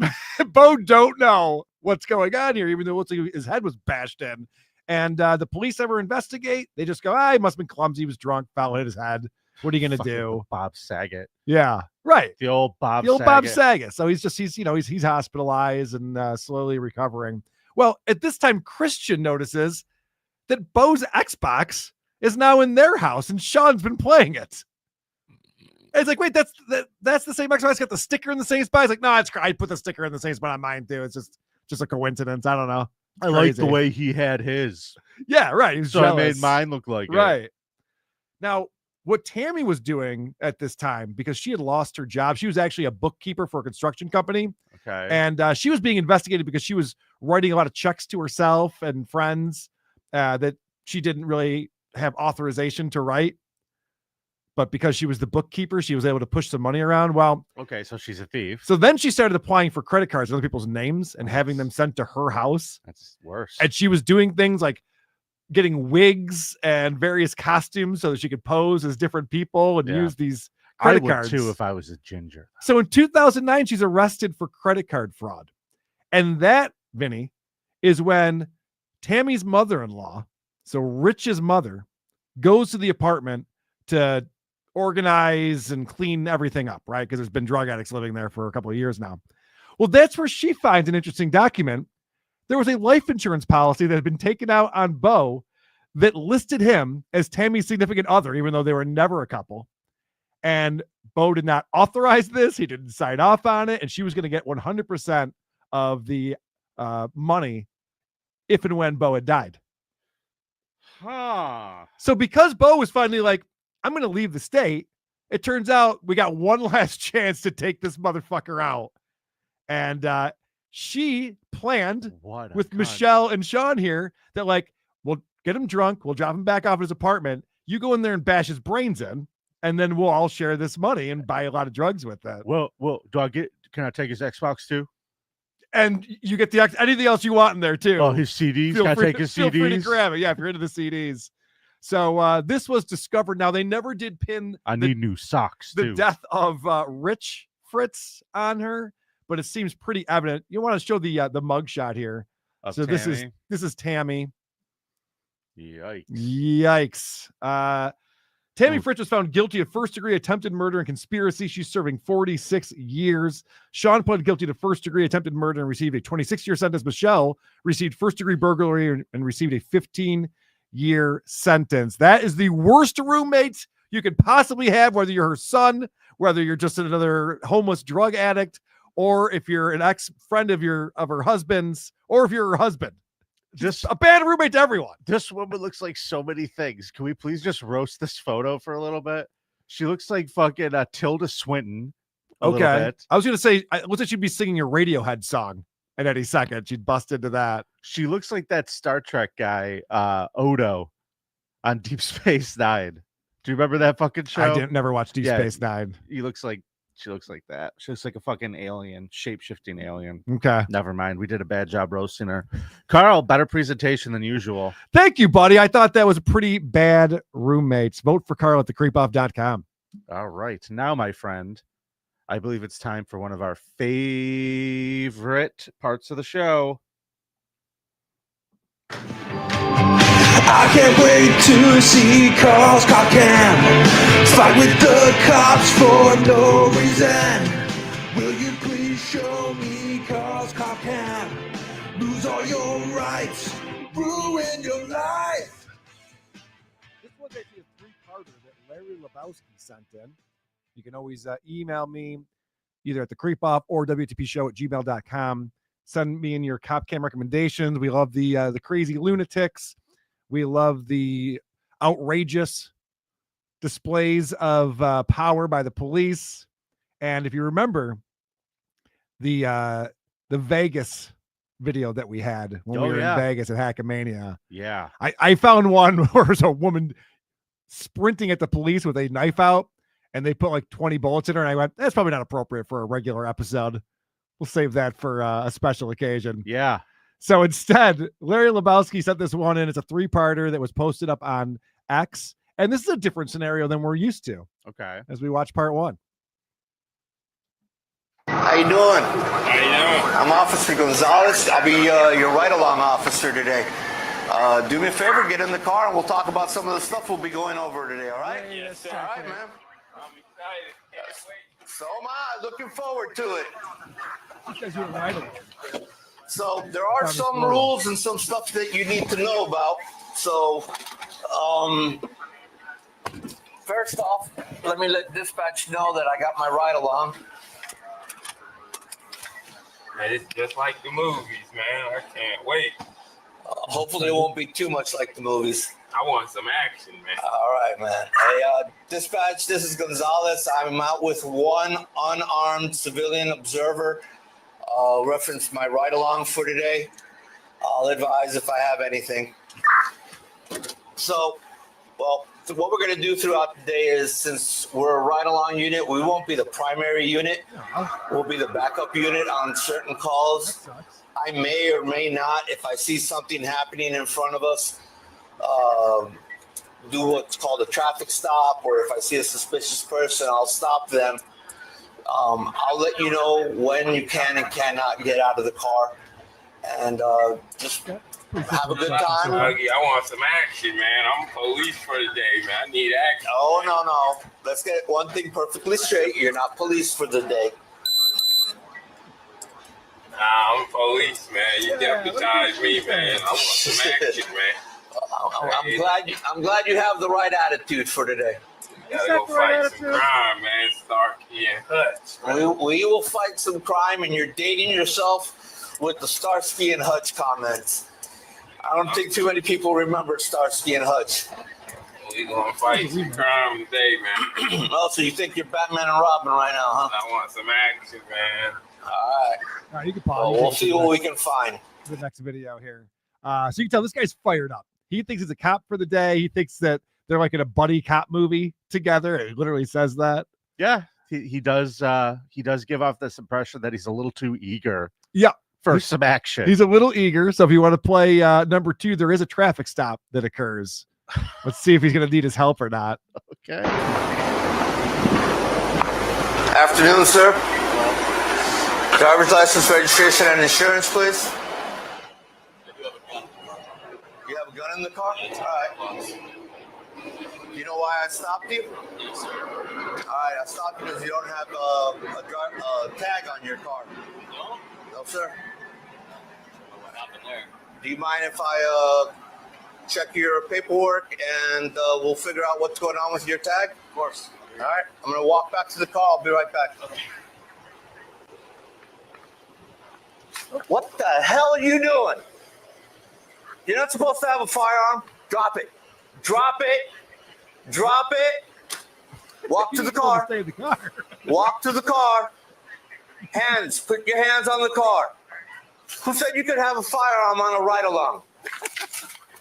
Bo don't know what's going on here, even though it looks like his head was bashed in. And the police ever investigate? They just go, he must have been clumsy. He was drunk, fell, hit his head. What are you going to do? Bob Saget. Yeah, right. The old Bob Saget. So he's hospitalized and slowly recovering. Well, at this time, Christian notices that Bo's Xbox is now in their house and Sean's been playing it. And it's like, wait, that's the same Xbox. It's got the sticker in the same spot. It's like, no, I put the sticker in the same spot on mine too. It's just a coincidence. I don't know. I like the way he had his. Yeah, right. So I made mine look like it. Right. Now, what Tammy was doing at this time, because she had lost her job, she was actually a bookkeeper for a construction company. Okay. And she was being investigated because she was writing a lot of checks to herself and friends that she didn't really have authorization to write. But because she was the bookkeeper, she was able to push some money around. Well, okay, so she's a thief. So then she started applying for credit cards with other people's names and having them sent to her house. That's worse. And she was doing things like getting wigs and various costumes so that she could pose as different people and use these credit cards. I would too if I was a ginger. So in 2009, she's arrested for credit card fraud. And that, Vinny, is when Tammy's mother-in-law, so Rich's mother, goes to the apartment to organize and clean everything up, right? Because there's been drug addicts living there for a couple of years now. Well, that's where she finds an interesting document. There was a life insurance policy that had been taken out on Bo that listed him as Tammy's significant other, even though they were never a couple. And Bo did not authorize this. He didn't sign off on it. And she was going to get 100% of the money if and when Bo had died. Huh. So because Bo was finally like, I'm going to leave the state, it turns out we got one last chance to take this motherfucker out. And she planned with Michelle and Sean here that, like, we'll get him drunk. We'll drop him back off at his apartment. You go in there and bash his brains in, and then we'll all share this money and buy a lot of drugs with that. Well, can I take his Xbox too? And you get anything else you want in there too. Oh, his CDs. Can I take his CDs? Feel free to grab it. Yeah, if you're into the CDs. So this was discovered. Now, they never did pin need new socks the too. death of Rich Fritz on her, but it seems pretty evident. You want to show the mug shot here. So Tammy. this is Tammy. Yikes. Tammy Fritz was found guilty of first-degree attempted murder and conspiracy. She's serving 46 years. Sean pled guilty to first-degree attempted murder and received a 26-year sentence. Michelle received first-degree burglary and received a 15-year sentence. That is the worst roommate you could possibly have, whether you're her son, whether you're just another homeless drug addict, or if you're an ex-friend of her husband's, or if you're her husband. Just a bad roommate to everyone. This woman looks like so many things. Can we please just roast this photo for a little bit? She looks like fucking Tilda Swinton. Okay. I was going to say, it looks like she'd be singing your Radiohead song at any second. She'd bust into that. She looks like that Star Trek guy, Odo, on Deep Space Nine. Do you remember that fucking show? I never watched Deep Space Nine. She looks like that. She looks like a fucking alien, shape-shifting alien. Okay. Never mind. We did a bad job roasting her. Karl, better presentation than usual. Thank you, buddy. I thought that was a pretty bad roommates. Vote for Karl at thecreepoff.com. All right. Now, my friend, I believe it's time for one of our favorite parts of the show. I can't wait to see Karl's cop cam fight with the cops for no reason. Will you please show me Karl's cop cam? Lose all your rights, ruin your life. This was actually a three-parter that Larry Lebowski sent in. You can always email me either at thecreepoff or WTPshow@gmail.com. Send me in your cop cam recommendations. We love the crazy lunatics. We love the outrageous displays of power by the police. And if you remember the Vegas video that we had when we were in Vegas at Hackamania. Yeah. I found one where there's a woman sprinting at the police with a knife out, and they put like 20 bullets in her. And I went, that's probably not appropriate for a regular episode. We'll save that for a special occasion. Yeah. So instead, Larry Lebowski sent this one in. It's a three-parter that was posted up on X. And this is a different scenario than we're used to. Okay. As we watch part one. How you doing? I'm Officer Gonzalez. I'll be your ride-along officer today. Do me a favor, get in the car, and we'll talk about some of the stuff we'll be going over today, all right? Yes, sir. All right, man. I'm excited. Can't wait. So am I. Looking forward to it. Because you're ride-along. So there are some rules and some stuff that you need to know about. So, first off, let me let dispatch know that I got my ride-along. Man, it's just like the movies, man. I can't wait. Hopefully it won't be too much like the movies. I want some action, man. All right, man. Hey, dispatch, this is Gonzalez. I'm out with one unarmed civilian observer. Reference my ride-along for today. I'll advise if I have anything. So what we're going to do throughout the day is, since we're a ride-along unit, we won't be the primary unit. We'll be the backup unit on certain calls. I may or may not, if I see something happening in front of us, do what's called a traffic stop, or if I see a suspicious person, I'll stop them. I'll let you know when you can and cannot get out of the car, and just have a good time. I want some action, man. I'm police for the day, man. I need action. Oh, no. Let's get one thing perfectly straight. You're not police for the day. Nah, I'm police, man. You deputize me, man. I want some action, man. I'm glad you have the right attitude for today. Gotta go fight some crime, man. Starsky and Hutch. We will fight some crime, and you're dating yourself with the Starsky and Hutch comments. I don't think too many people remember Starsky and Hutch. We gonna fight some crime today, man. Oh, so you think you're Batman and Robin right now, huh? I want some action, man. All right, you can well, pause. we'll see what we can find. The next video here. So you can tell this guy's fired up. He thinks he's a cop for the day. He thinks that they're like in a buddy cop movie together. He literally says that. Yeah, he does. He does give off this impression that he's a little too eager. Yeah. For some action. He's a little eager. So if you want to play number 2, there is a traffic stop that occurs. Let's see if he's going to need his help or not. Okay. Afternoon, sir. Driver's license, registration, and insurance, please. You have a gun in the car? All right. You know why I stopped you? Yes, sir. All right, I stopped you because you don't have a tag on your car. No? No, sir. What happened there? Do you mind if I check your paperwork and we'll figure out what's going on with your tag? Of course. All right, I'm going to walk back to the car. I'll be right back. Okay. What the hell are you doing? You're not supposed to have a firearm. Drop it. Drop it. Drop it. Walk to the car. Stay in the car. Walk to the car. Hands. Put your hands on the car. Who said you could have a firearm on a ride-along?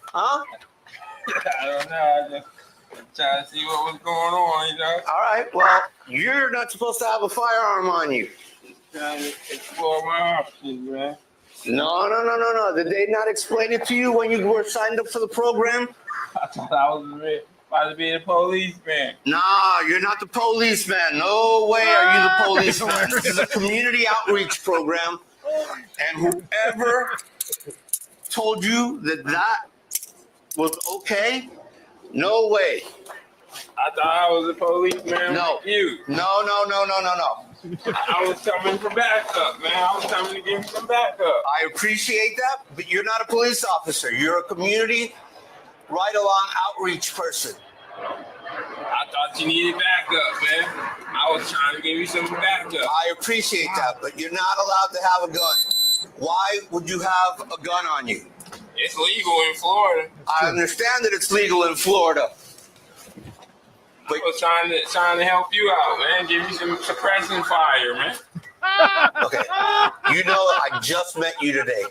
Huh? I don't know. I just trying to see what was going on, you know? All right. Well, you're not supposed to have a firearm on you. Trying to explore my options, man. No. Did they not explain it to you when you were signed up for the program? I thought I was about to be a policeman. Nah, you're not the policeman. No way are you the policeman. This is a community outreach program. And whoever told you that was okay, no way. I thought I was a policeman. No. Like you. No. I was coming for backup, man. I was coming to give you some backup. I appreciate that, but you're not a police officer. You're a community ride-along outreach person. I thought you needed backup, man. I was trying to give you some backup. I appreciate that, but you're not allowed to have a gun. Why would you have a gun on you? It's legal in Florida. I understand that it's legal in Florida. But I was trying to help you out, man. Give you some suppressing fire, man. Okay. You know, I just met you today.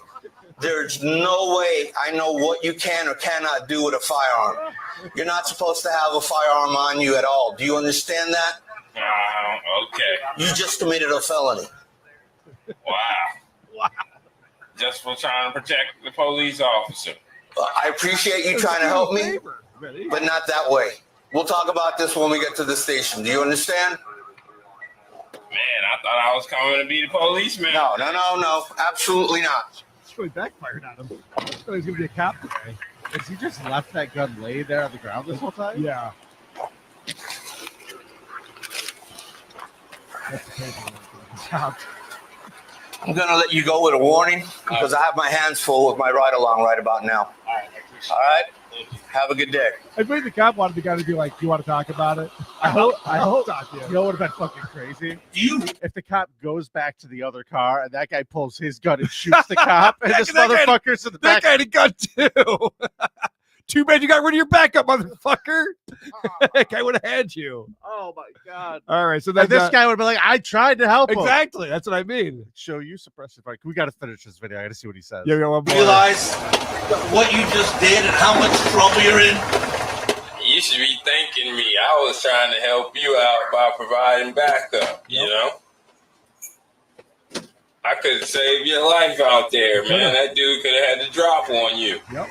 There's no way I know what you can or cannot do with a firearm. You're not supposed to have a firearm on you at all. Do you understand that? Okay. You just committed a felony. Wow. Just for trying to protect the police officer. I appreciate you trying to help me, but not that way. We'll talk about this when we get to the station. Do you understand? Man, I thought I was coming to be the policeman. No. Absolutely not. It's really backfired on him. I thought he was going to be a cop today. Has he just left that gun lay there on the ground this whole time? Yeah. I'm going to let you go with a warning because I have my hands full with my ride-along right about now. All right? Have a good day. I think the cop wanted the guy to be like, "You want to talk about it?" I hope. Talk to you. You know what would have been fucking crazy? If the cop goes back to the other car and that guy pulls his gun and shoots the cop, and this motherfucker's in the back. That guy had a gun too. Too bad you got rid of your backup, motherfucker. That guy would have had you. Oh my god! All right, so then this guy would have been like, "I tried to help him." Exactly. That's what I mean. Show you suppressive fire. We got to finish this video. I got to see what he says. Yeah, realize what you just did and how much trouble you're in? You should be thanking me. I was trying to help you out by providing backup, you know? I could have saved your life out there, man. That dude could have had the drop on you. Yep.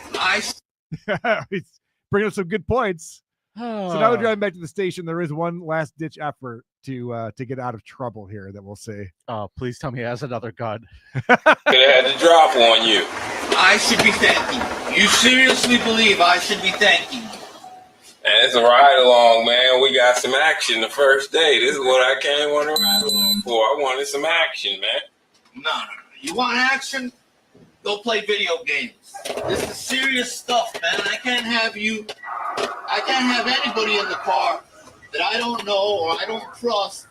He's bringing up some good points. So now we're driving back to the station. There is one last ditch effort to get out of trouble here that we'll see. Oh, please tell me he has another gun. Could have had the drop on you. I should be thanking you. You seriously believe I should be thanking you? And it's a ride along, man. We got some action the first day. This is what I came on a ride along for. I wanted some action, man. No. You want action? Go play video games. This is serious stuff, man. I can't have anybody in the car that I don't know or I don't trust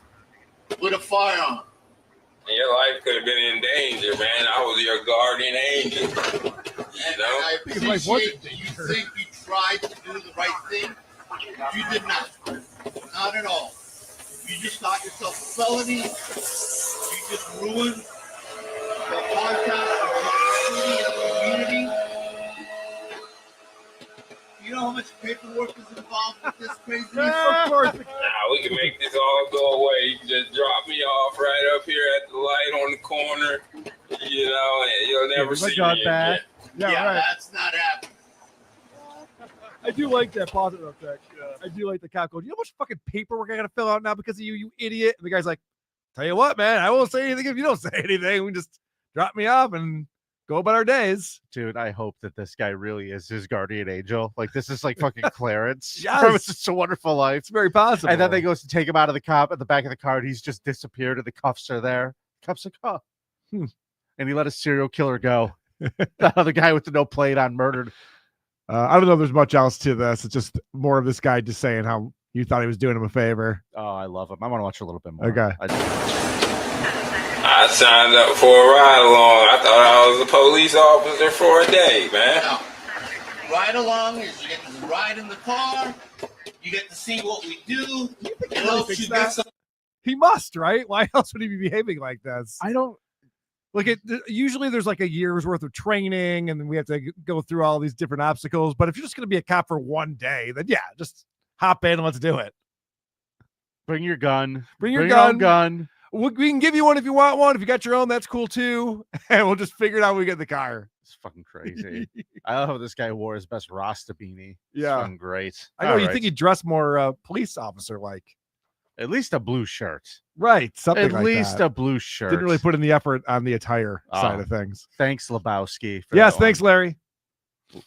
with a firearm. And your life could have been in danger, man. I was your guardian angel. And I appreciate that you think you tried to do the right thing. You did not. Not at all. You just got yourself a felony. You just ruined the podcast of the city and the community. You know how much paperwork is involved with this craziness? Of course. Nah, we can make this all go away. You can just drop me off right up here at the light on the corner, you know, and you'll never see me again. Yeah, right. that's not happening. I do like that positive effect. I do like the cop going, you know how much fucking paperwork I got to fill out now because of you, you idiot? And the guy's like, tell you what, man, I won't say anything if you don't say anything. We just drop me off and go about our days. Dude, I hope that this guy really is his guardian angel. Like, this is like fucking Clarence Yes. from It's Just a Wonderful Life. It's very possible. And then they goes to take him out of the cop at the back of the car, and he's just disappeared, and the cuffs are there. Cuffs are cuff. And he let a serial killer go. The other guy with the no plate on murdered. I don't know if there's much else to this. It's just more of this guy just saying how you thought he was doing him a favor. Oh, I love him. I want to watch a little bit more. Okay. I signed up for a ride along. I thought I was a police officer for a day, man. Now, ride along is you get to ride in the car. You get to see what we do. It helps you get some. He must, right? Why else would he be behaving like this? I don't. Like usually there's like a year's worth of training and then we have to go through all these different obstacles. But if you're just going to be a cop for one day, then yeah, just hop in and let's do it. Bring your gun. Bring your own gun. We can give you one if you want one. If you got your own, that's cool too. And we'll just figure it out when we get in the car. It's fucking crazy. I love how this guy wore his best Rasta beanie. Yeah. It's fucking great. I know. All You right. think he'd dress more police officer like. At least a blue shirt. Right. Something At like least that. a blue shirt. Didn't really put in the effort on the attire side Oh, of things. Thanks, Lebowski. For Yes. that one. Thanks, Larry. You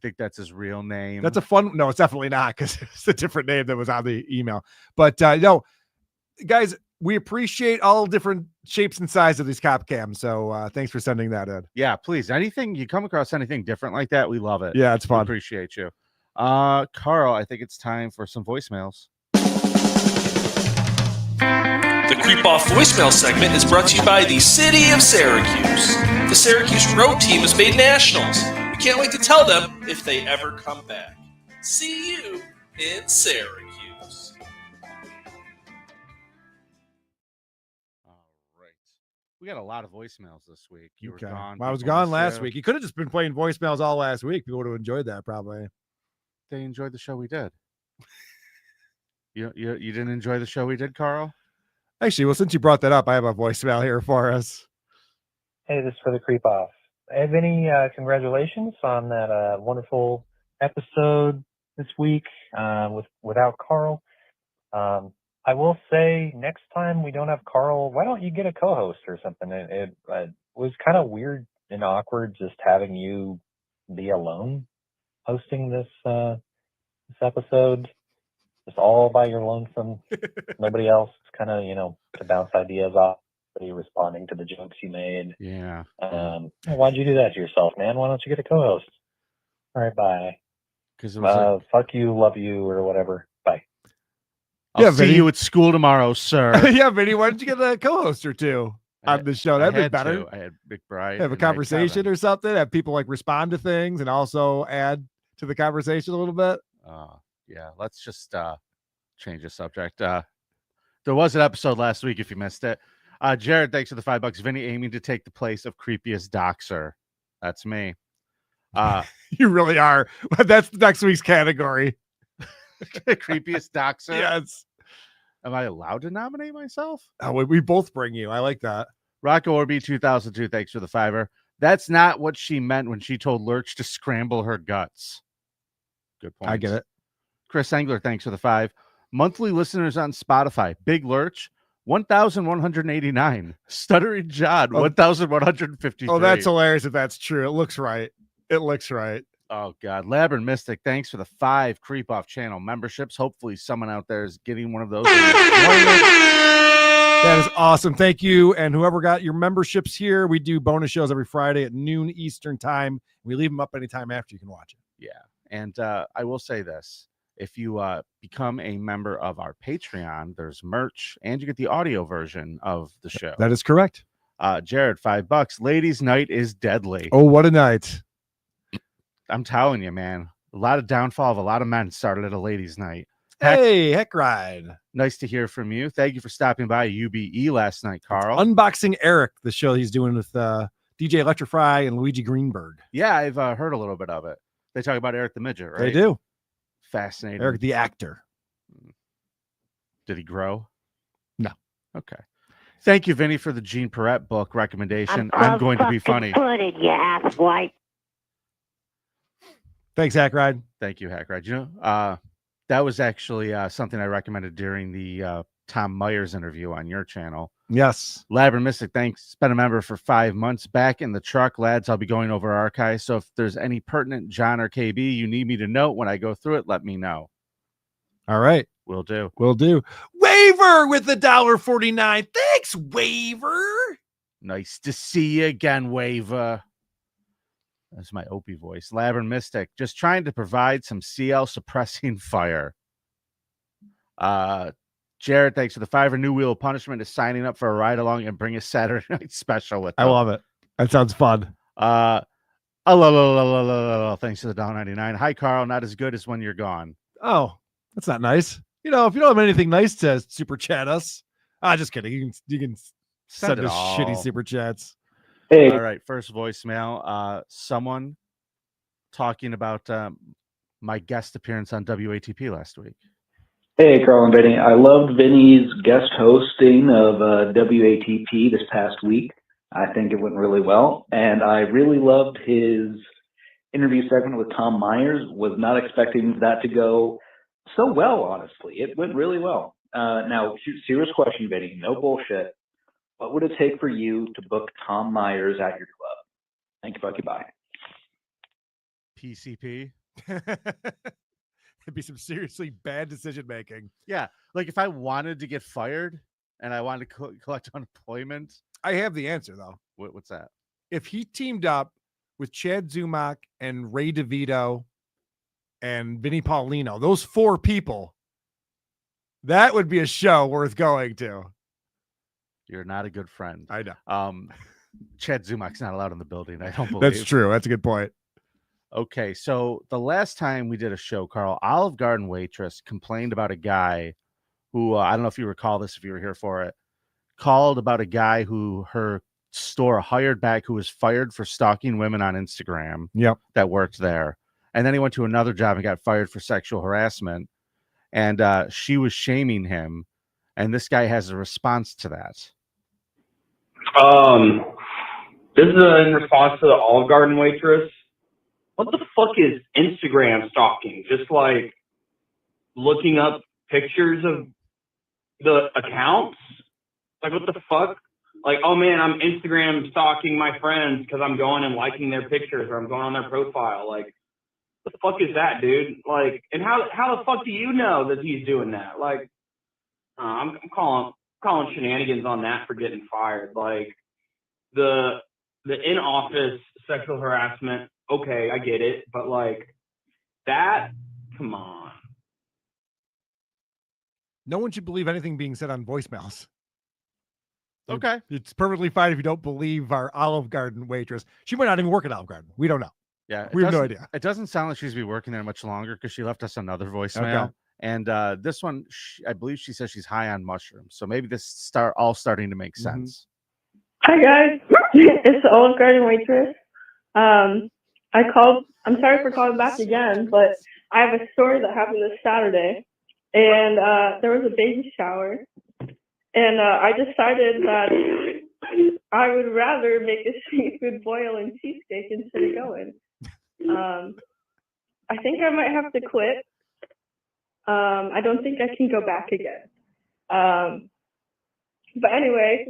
think that's his real name? That's a fun. No, it's definitely not because it's a different name that was on the email. But no, guys, we appreciate all different shapes and sizes of these cop cams. So thanks for sending that in. Yeah, please. Anything you come across anything different like that, we love it. Yeah, it's We fun. appreciate you. Carl, I think it's time for some voicemails. The Creep Off voicemail segment is brought to you by the City of Syracuse. The Syracuse road team has made nationals. We can't wait to tell them if they ever come back. See you in Syracuse. All right. We got a lot of voicemails this week. You Okay. were gone. Well, I was people gone missed last you. week. You could have just been playing voicemails all last week. People would have enjoyed that probably. They enjoyed the show we did. You didn't enjoy the show we did, Carl? Actually, well, since you brought that up, I have a voicemail here for us. Hey, this is for the Creep Off. Hey, Vinny, congratulations on that wonderful episode this week without Karl. I will say next time we don't have Karl, why don't you get a co-host or something? It was kind of weird and awkward just having you be alone hosting this episode, just all by your lonesome, nobody else. It's kind of, to bounce ideas off, somebody responding to the jokes you made. Yeah. Why'd you do that to yourself, man? Why don't you get a co-host? All right, bye. Because it was fuck you, love you, or whatever. Bye. I'll see you at school tomorrow, sir. Yeah, Vinny, why don't you get a co-host or two on the show? That'd be better. I had McBride. Have a and I had conversation Kevin. or something. Have people like respond to things and also add to the conversation a little bit. Yeah, let's just change the subject. There was an episode last week if you missed it. Jared, thanks for the $5. Vinny aiming to take the place of creepiest doxer. That's me. You really are. That's next week's category. Creepiest doxer. Yes. Am I allowed to nominate myself? Oh, we both bring you. I like that. Rocco Orby 2002, thanks for the $5. That's not what she meant when she told Lurch to scramble her guts. Good point. I get it. Chris Engler, thanks for the $5. Monthly listeners on Spotify. Big Lurch, 1,189. Stuttering John, 1,153. Oh, that's hilarious if that's true. It looks right. It looks right. Oh, God. Labyrinth Mystic, thanks for the 5 Creep Off channel memberships. Hopefully someone out there is getting one of those. That is awesome. Thank you. And whoever got your memberships here, we do bonus shows every Friday at noon Eastern time. We leave them up anytime after you can watch it. Yeah. And I will say this. if you become a member of our Patreon, there's merch and you get the audio version of the show. That is correct. Jared, $5. Ladies' night is deadly. Oh, what a night. I'm telling you, man. A lot of downfall of a lot of men started at a ladies' night. Hey, Heck Ride. Nice to hear from you. Thank you for stopping by UBE last night, Carl. Unboxing Eric, the show he's doing with DJ Electrify and Luigi Greenberg. Yeah, I've heard a little bit of it. They talk about Eric the Midget, right? They do. Fascinating. Eric the actor. Did he grow? No. Okay. Thank you, Vinny, for the Gene Perrette book recommendation. I'm going to be funny. Put it, you asswipe. Thanks, Hack Ride. Thank you, Hack Ride. You know, that was actually something I recommended during the Tom Myers interview on your channel. Yes. Labyrinth Mystic, thanks. Been a member for 5 months. Back in the truck, lads. I'll be going over archives. So if there's any pertinent John or KB you need me to note when I go through it, let me know. All right. Will do. Will do. Waiver with the $1.49. Thanks, Waiver. Nice to see you again, Waiver. That's my Opie voice. Labyrinth Mystic, just trying to provide some CL suppressing fire. Jared, thanks for the $5. New Wheel of Punishment is signing up for a ride along and bring a Saturday night special with them. I love it. That sounds fun. Thanks for the $1.99. Hi, Carl. Not as good as when you're gone. Oh, that's not nice. You know, if you don't have anything nice to super chat us, just kidding. You can send us shitty super chats. Hey. All right. First voicemail. Someone talking about my guest appearance on WATP last week. Hey, Karl and Vinnie. I loved Vinny's guest hosting of WATP this past week. I think it went really well. And I really loved his interview segment with Tom Myers. Was not expecting that to go so well, honestly. It went really well. Now, serious question, Vinny. No bullshit. What would it take for you to book Tom Myers at your club? Thank you, Bucky. Bye. PCP. It'd be some seriously bad decision making. Yeah. Like if I wanted to get fired and I wanted to collect unemployment. I have the answer, though. What's that? If he teamed up with Chad Zumach and Ray DeVito and Vinnie Paulino, those 4 people, that would be a show worth going to. You're not a good friend. I know. Chad Zumach's not allowed in the building. I don't believe. That's true. That's a good point. Okay, so the last time we did a show, Carl, Olive Garden waitress complained about a guy who, I don't know if you recall this, if you were here for it, called about a guy who her store hired back who was fired for stalking women on Instagram. Yep. That worked there. And then he went to another job and got fired for sexual harassment. And she was shaming him. And this guy has a response to that. This is in response to the Olive Garden waitress. What the fuck is Instagram stalking? Just like looking up pictures of the accounts? Like what the fuck? Like, oh man, I'm Instagram stalking my friends because I'm going and liking their pictures or I'm going on their profile. Like, what the fuck is that, dude? Like, and how the fuck do you know that he's doing that? Like, I'm calling shenanigans on that for getting fired. Like the in-office sexual harassment. Okay, I get it, but like that, come on. No one should believe anything being said on voicemails. Okay. It's perfectly fine if you don't believe our Olive Garden waitress. She might not even work at Olive Garden. We don't know. Yeah. We have no idea. It doesn't sound like she's be working there much longer because she left us another voicemail. Okay. And this one, I believe she says she's high on mushrooms. So maybe this starting to make sense. Hi, guys. It's the Olive Garden waitress. I called. I'm sorry for calling back again, but I have a story that happened this Saturday. And there was a baby shower. And I decided that I would rather make a seafood boil and cheesesteak instead of going. I think I might have to quit. I don't think I can go back again. But anyway,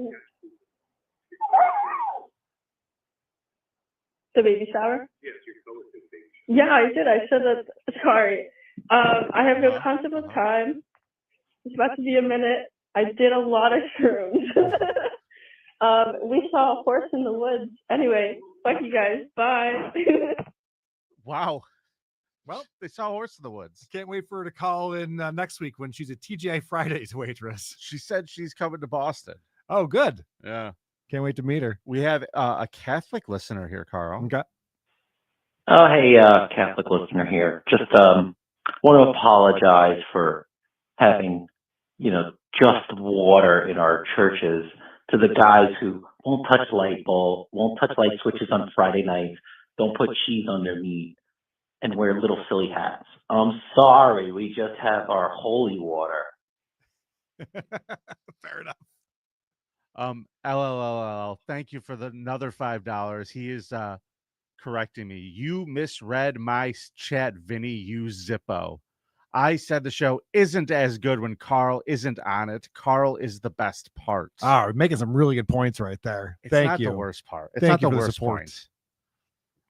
the baby shower? Yes, you're supposed to be. Yeah, I did. I said that. Sorry. I have no concept of time. It's about to be a minute. I did a lot of shrooms. We saw a horse in the woods. Anyway, fuck you guys. Bye. Wow. Well, they saw a horse in the woods. Can't wait for her to call in next week when she's a TGI Fridays waitress. She said she's coming to Boston. Oh, good. Yeah. Can't wait to meet her. We have a Catholic listener here, Karl. Okay. Oh, hey, Catholic listener here. Just want to apologize for having, just water in our churches to the guys who won't touch light switches on Friday nights, don't put cheese on their meat, and wear little silly hats. I'm sorry, we just have our holy water. Fair enough. LLLL. Thank you for another $5. He is correcting me. You misread my chat, Vinny. You Zippo. I said the show isn't as good when Karl isn't on it. Karl is the best part. Oh, we're making some really good points right there. It's Thank not you. the worst part. It's Thank not you the for worst support. point.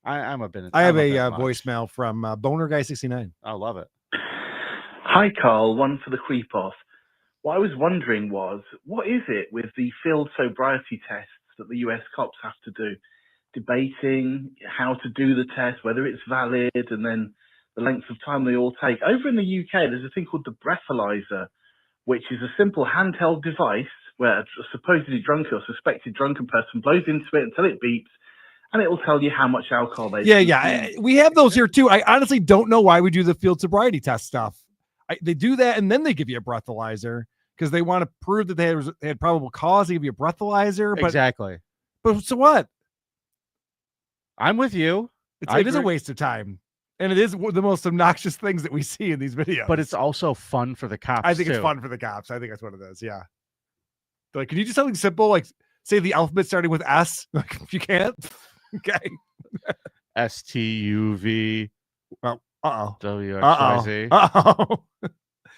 I'm a bit. I have I'm a bit much. voicemail from Boner Guy 69. I love it. Hi, Karl. One for the creep off. What I was wondering was, what is it with the field sobriety tests that the US cops have to do? Debating how to do the test, whether it's valid, and then the length of time they all take. Over in the UK, there's a thing called the breathalyzer, which is a simple handheld device where a supposedly drunken or suspected drunken person blows into it until it beeps, and it will tell you how much alcohol they We have those here too. I honestly don't know why we do the field sobriety test stuff. They do that, and then they give you a breathalyzer because they want to prove that they had probable cause. They give you a breathalyzer. But, Exactly. But so what? I'm with you. It is a waste of time. And it is one of the most obnoxious things that we see in these videos. But it's also fun for the cops. I think too. it's fun for the cops. I think that's what it is. Yeah. Like, can you do something simple? Like, say the alphabet starting with S? Like, if you can't. Okay. STUV. Well, WXYZ.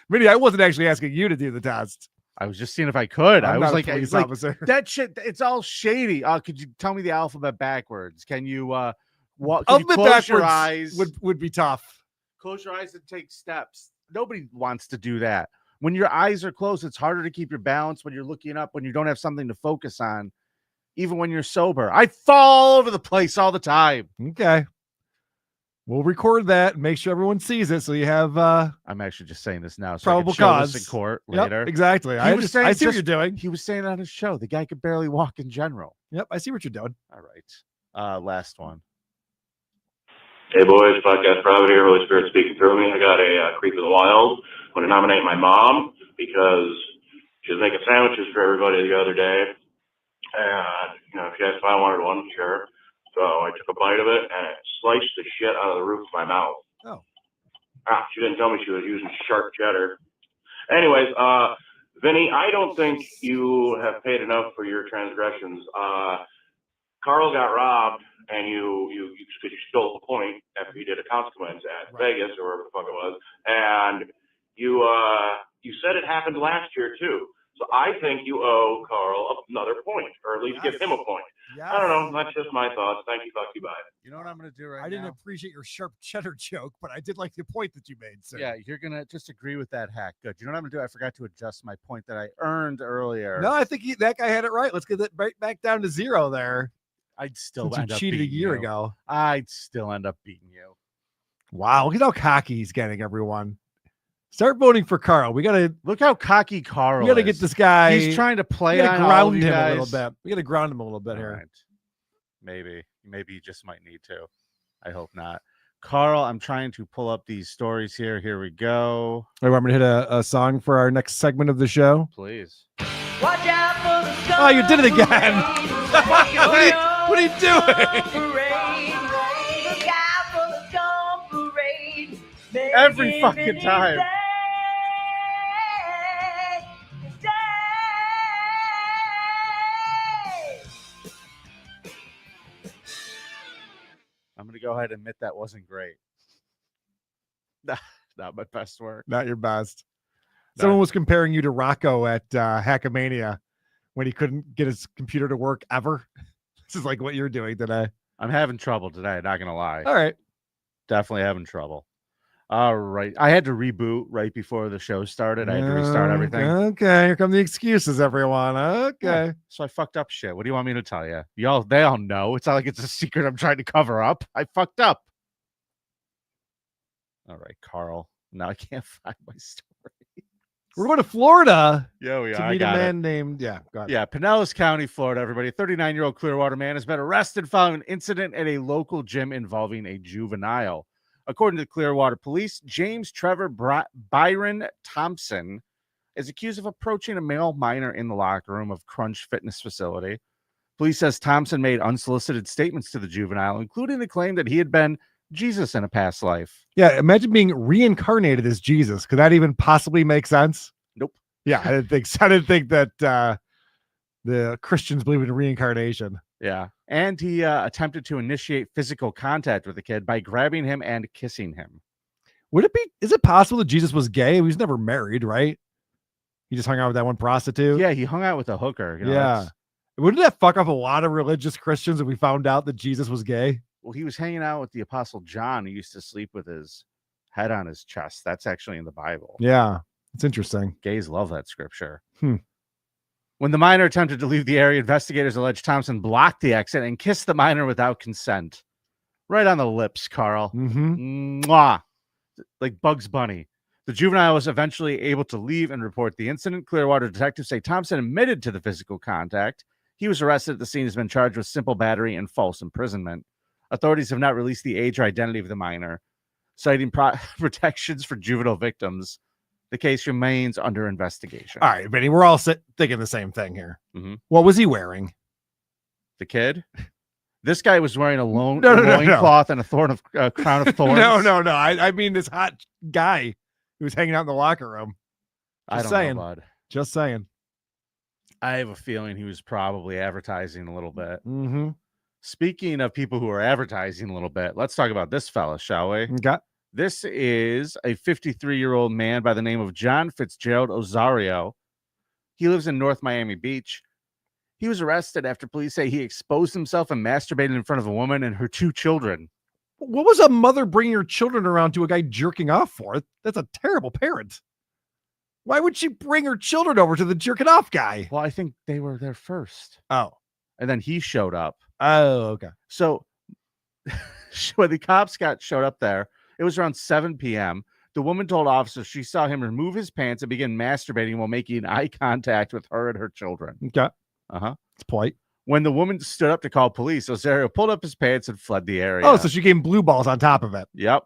Vinny, I wasn't actually asking you to do the test. I was just seeing if I could. I'm I was not a like, police it's like, officer. that shit. It's all shady. Could you tell me the alphabet backwards? Can you Alphabet close your backwards eyes? would be tough. Close your eyes and take steps. Nobody wants to do that. When your eyes are closed, it's harder to keep your balance when you're looking up, when you don't have something to focus on, even when you're sober. I fall all over the place all the time. Okay. We'll record that and make sure everyone sees it. So you have I'm actually just saying this now. So probable I can show cause this in court Yep, later. exactly. I see what you're doing. He was saying it on his show. The guy could barely walk in general. Yep, I see what you're doing. All right. Last one. Hey boys, podcast private here, Holy Spirit speaking through me. I got a creep of the wild. I'm going to nominate my mom because she was making sandwiches for everybody the other day. And, she asked if I wanted one, sure. So I took a bite of it and it sliced the shit out of the roof of my mouth. Oh. She didn't tell me she was using sharp cheddar. Anyways, Vinny, I don't think you have paid enough for your transgressions. Karl got robbed, and you stole the point after you did a consequence at Vegas or wherever the fuck it was, and you said it happened last year too. So I think you owe Karl another point, or at least give him a point. I don't know. That's just my thoughts. Thank you. Fuck you. Bye. You know what I'm going to do right now? I didn't appreciate your sharp cheddar joke, but I did like the point that you made, sir. Yeah, you're going to just agree with that hack. Good. You know what I'm going to do? I forgot to adjust my point that I earned earlier. No, I think that guy had it right. Let's get that right back down to 0 there. I'd still Since you end up cheated a beating year you. ago. I'd still end up beating you. Wow, look at how cocky he's getting, everyone. Start voting for Karl. We gotta look how cocky Karl. We gotta get this guy. He's trying to play. We gotta on all of ground you him guys. a little bit. We gotta ground him a little bit here. Right. Maybe you just might need to. I hope not. Karl, I'm trying to pull up these stories here. Here we go. Hey, want me to hit a song for our next segment of the show? Please. Watch out for the Oh, you did it again. What are you doing? Every fucking time. I'm going to go ahead and admit that wasn't great. Not my best work. Not your best. Someone was comparing you to Rocco at Hackamania when he couldn't get his computer to work ever. This is like what you're doing today. I'm having trouble today, not going to lie. All right. Definitely having trouble. All right. I had to reboot right before the show started. I had to restart everything. Okay. Here come the excuses, everyone. Okay. Yeah. So I fucked up shit. What do you want me to tell you? They all know. It's not like it's a secret I'm trying to cover up. I fucked up. All right, Carl. Now I can't find my story. We're going to Florida. Yeah, we to are. I meet a got man it. named go ahead. Yeah, Pinellas County, Florida, everybody. A 39-year-old Clearwater man has been arrested following an incident at a local gym involving a juvenile. According to Clearwater Police, James Trevor Byron Thompson is accused of approaching a male minor in the locker room of Crunch Fitness facility. Police says Thompson made unsolicited statements to the juvenile, including the claim that he had been Jesus in a past life. Yeah, imagine being reincarnated as Jesus. Could that even possibly make sense? Nope. Yeah, I didn't think that the Christians believe in reincarnation. Yeah. And he attempted to initiate physical contact with the kid by grabbing him and kissing him. Is it possible that Jesus was gay? He was never married, right? He just hung out with that one prostitute. Yeah, he hung out with a hooker. You know, yeah. Wouldn't that fuck up a lot of religious Christians if we found out that Jesus was gay? Well, he was hanging out with the Apostle John, who used to sleep with his head on his chest. That's actually in the Bible. Yeah, it's interesting. Gays love that scripture. When the minor attempted to leave the area, investigators allege Thompson blocked the exit and kissed the minor without consent. Right on the lips, Carl. Mwah. Like Bugs Bunny. The juvenile was eventually able to leave and report the incident. Clearwater detectives say Thompson admitted to the physical contact. He was arrested at the scene, has been charged with simple battery and false imprisonment. Authorities have not released the age or identity of the minor, citing protections for juvenile victims. The case remains under investigation. All right, Vinny, we're all thinking the same thing here. Mm-hmm. What was he wearing? The kid? This guy was wearing a loincloth and a crown of thorns. No. I mean this hot guy who was hanging out in the locker room. I don't know, bud. Just saying. I have a feeling he was probably advertising a little bit. Mm-hmm. Speaking of people who are advertising a little bit, let's talk about this fella, shall we? Okay. This is a 53-year-old man by the name of John Fitzgerald Osario. He lives in North Miami Beach. He was arrested after police say he exposed himself and masturbated in front of a woman and her 2 children. What was a mother bringing her children around to a guy jerking off for? That's a terrible parent. Why would she bring her children over to the jerking off guy? Well, I think they were there first. Oh. And then he showed up. Oh, okay. So when the cops showed up there, it was around 7 p.m. The woman told officers she saw him remove his pants and begin masturbating while making eye contact with her and her children. Okay. Uh-huh. It's polite. When the woman stood up to call police, Osario pulled up his pants and fled the area. Oh, so she gave him blue balls on top of it. Yep.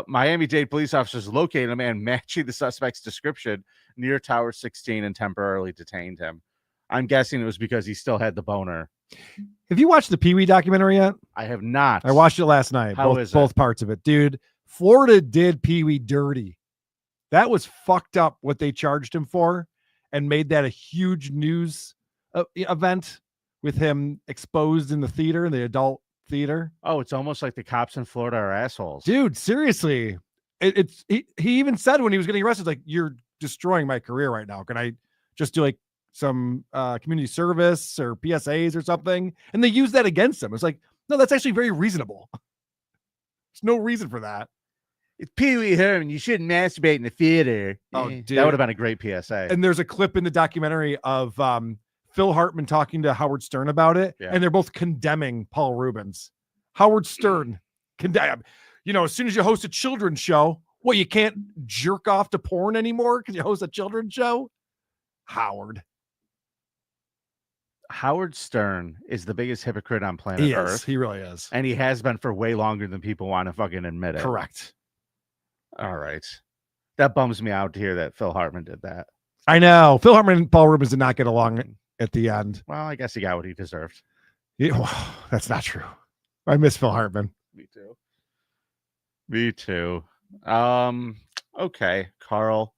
Miami-Dade police officers located a man matching the suspect's description near Tower 16 and temporarily detained him. I'm guessing it was because he still had the boner. Have you watched the Pee-wee documentary yet? I have not. I watched it last night. How is it? Both parts of it. Dude, Florida did Pee-wee dirty. That was fucked up what they charged him for and made that a huge news event with him exposed in the theater, in the adult theater. Oh, it's almost like the cops in Florida are assholes. Dude, seriously. He even said when he was getting arrested, like, you're destroying my career right now. Can I just do like some community service or PSAs or something? And they use that against him. It's like, no, that's actually very reasonable. There's no reason for that. It's Pee-wee Herman. You shouldn't masturbate in the theater. Oh, dude. That would have been a great PSA. And there's a clip in the documentary of Phil Hartman talking to Howard Stern about it. Yeah. And they're both condemning Paul Rubens. Howard Stern condemn. You know, as soon as you host a children's show, well, you can't jerk off to porn anymore because you host a children's show? Howard Stern is the biggest hypocrite on planet Earth. He really is. And he has been for way longer than people want to fucking admit it. Correct. All right. That bums me out to hear that Phil Hartman did that. I know. Phil Hartman and Paul Rubens did not get along at the end. Well, I guess he got what he deserved. Yeah, well, that's not true. I miss Phil Hartman. Me too. Okay, Carl.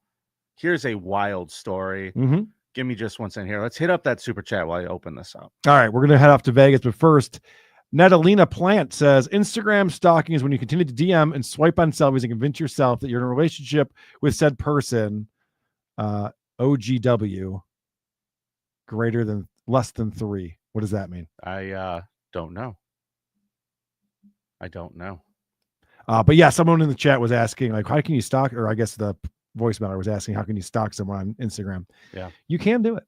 Here's a wild story. Mm-hmm. Give me just one second here. Let's hit up that super chat while I open this up. All right, we're going to head off to Vegas, but first, Natalina Plant says, Instagram stalking is when you continue to DM and swipe on selfies and convince yourself that you're in a relationship with said person. OGW, less than 3. What does that mean? I don't know. But yeah, someone in the chat was asking, like, how can you stalk? Or I guess the voicemailer was asking, how can you stalk someone on Instagram? Yeah, you can do it.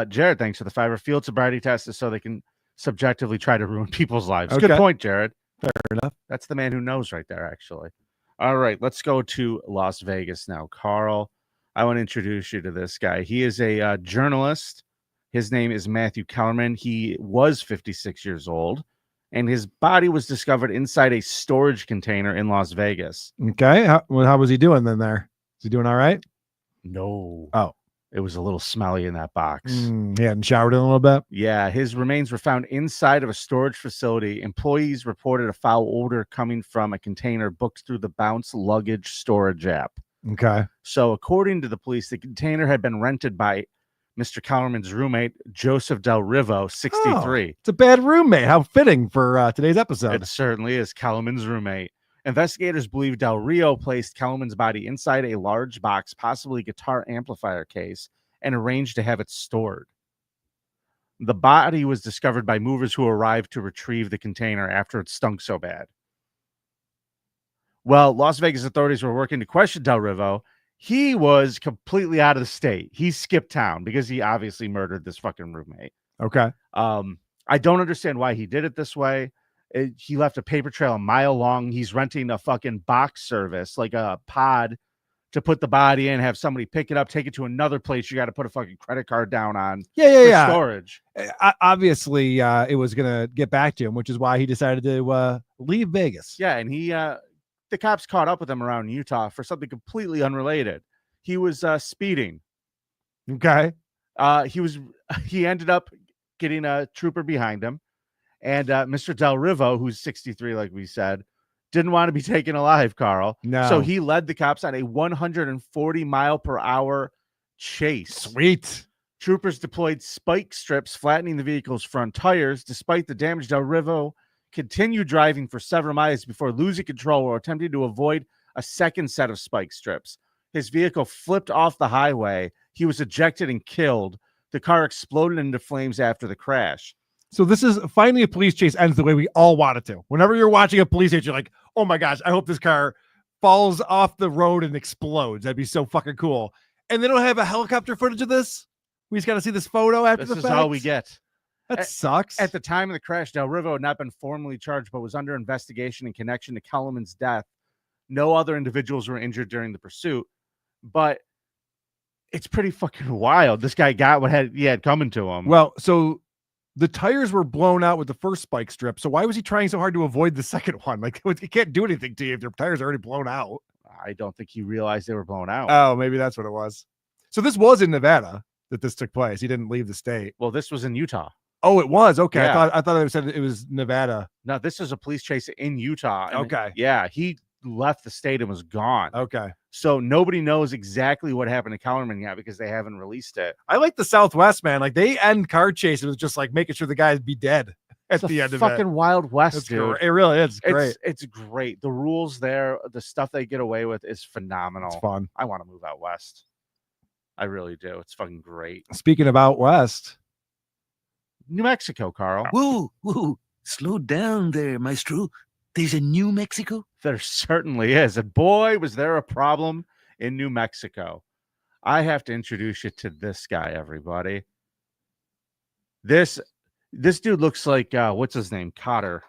Jared, thanks for the $5. Field sobriety test is so they can subjectively try to ruin people's lives. Okay. Good point, Jared. Fair enough. That's the man who knows right there, actually. All right, let's go to Las Vegas now. Carl, I want to introduce you to this guy. He is a journalist. His name is Matthew Kellerman. He was 56 years old, and his body was discovered inside a storage container in Las Vegas. Okay. How was he doing then there? Is he doing all right? No. Oh. It was a little smelly in that box. He hadn't showered in a little bit? Yeah, his remains were found inside of a storage facility. Employees reported a foul odor coming from a container booked through the Bounce luggage storage app. Okay. So according to the police, the container had been rented by Mr. Kellerman's roommate, Joseph Del Rivo, 63. Oh, it's a bad roommate. How fitting for today's episode. It certainly is Kellerman's roommate. Investigators believe Del Rio placed Kellerman's body inside a large box, possibly guitar amplifier case, and arranged to have it stored. The body was discovered by movers who arrived to retrieve the container after it stunk so bad. Well, Las Vegas authorities were working to question Del Rivo. He was completely out of the state. He skipped town because he obviously murdered this fucking roommate. Okay. I don't understand why he did it this way. He left a paper trail a mile long. He's renting a fucking box service, like a pod, to put the body in, have somebody pick it up, take it to another place you got to put a fucking credit card down on for storage. Obviously, it was going to get back to him, which is why he decided to leave Vegas. Yeah, and the cops caught up with him around Utah for something completely unrelated. He was speeding. Okay. He ended up getting a trooper behind him. And Mr. Del Rivo, who's 63, like we said, didn't want to be taken alive, Carl. No. So he led the cops on a 140 mile per hour chase. Sweet. Troopers deployed spike strips flattening the vehicle's front tires. Despite the damage, Del Rivo continued driving for several miles before losing control or attempting to avoid a second set of spike strips. His vehicle flipped off the highway. He was ejected and killed. The car exploded into flames after the crash. So this is finally a police chase ends the way we all want it to. Whenever you're watching a police chase, you're like, oh my gosh, I hope this car falls off the road and explodes. That'd be so fucking cool. And they don't have a helicopter footage of this. We just got to see this photo after the fact. This is all we get. That sucks. At the time of the crash, Del Rivo had not been formally charged, but was under investigation in connection to Kellerman's death. No other individuals were injured during the pursuit, but it's pretty fucking wild. This guy got what he had coming to him. Well, so the tires were blown out with the first spike strip. So why was he trying so hard to avoid the second one? Like, he can't do anything to you if your tires are already blown out. I don't think he realized they were blown out. Oh, maybe that's what it was. So this was in Nevada that this took place. He didn't leave the state. Well, this was in Utah. Oh, it was. Okay. Yeah. I thought it said it was Nevada. No, this is a police chase in Utah. Okay. Yeah, he left the state and was gone. Okay. So nobody knows exactly what happened to Kellerman yet because they haven't released it. I like the Southwest, man. Like, they end car chases with just like making sure the guys be dead at the end of it. Fucking Wild West, dude. It really is great. It's great. The rules there, the stuff they get away with is phenomenal. It's fun. I want to move out west. I really do. It's fucking great. Speaking of out west, New Mexico, Carl. Whoa, slow down there, maestro. There's a New Mexico? There certainly is. And boy, was there a problem in New Mexico. I have to introduce you to this guy, everybody. This dude looks like, what's his name? Cotter.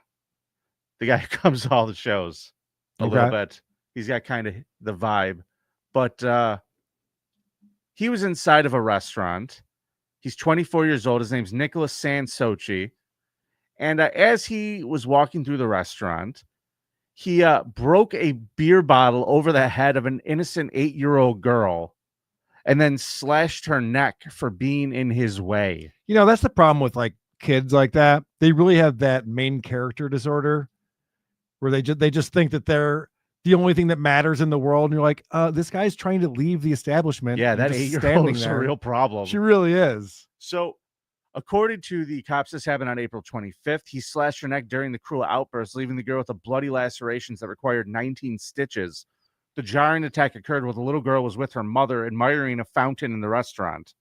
The guy who comes to all the shows a little bit. He's got kind of the vibe. But he was inside of a restaurant. He's 24 years old. His name's Nicholas Sansochi. And as he was walking through the restaurant, he broke a beer bottle over the head of an innocent 8-year-old girl and then slashed her neck for being in his way. You know, that's the problem with like kids like that. They really have that main character disorder where they just think that they're the only thing that matters in the world. And you're like, this guy's trying to leave the establishment. Yeah, that 8-year-old is a real problem. She really is. So, according to the cops, this happened on April 25th. He slashed her neck during the cruel outburst, leaving the girl with a bloody lacerations that required 19 stitches. The jarring attack occurred while the little girl was with her mother admiring a fountain in the restaurant.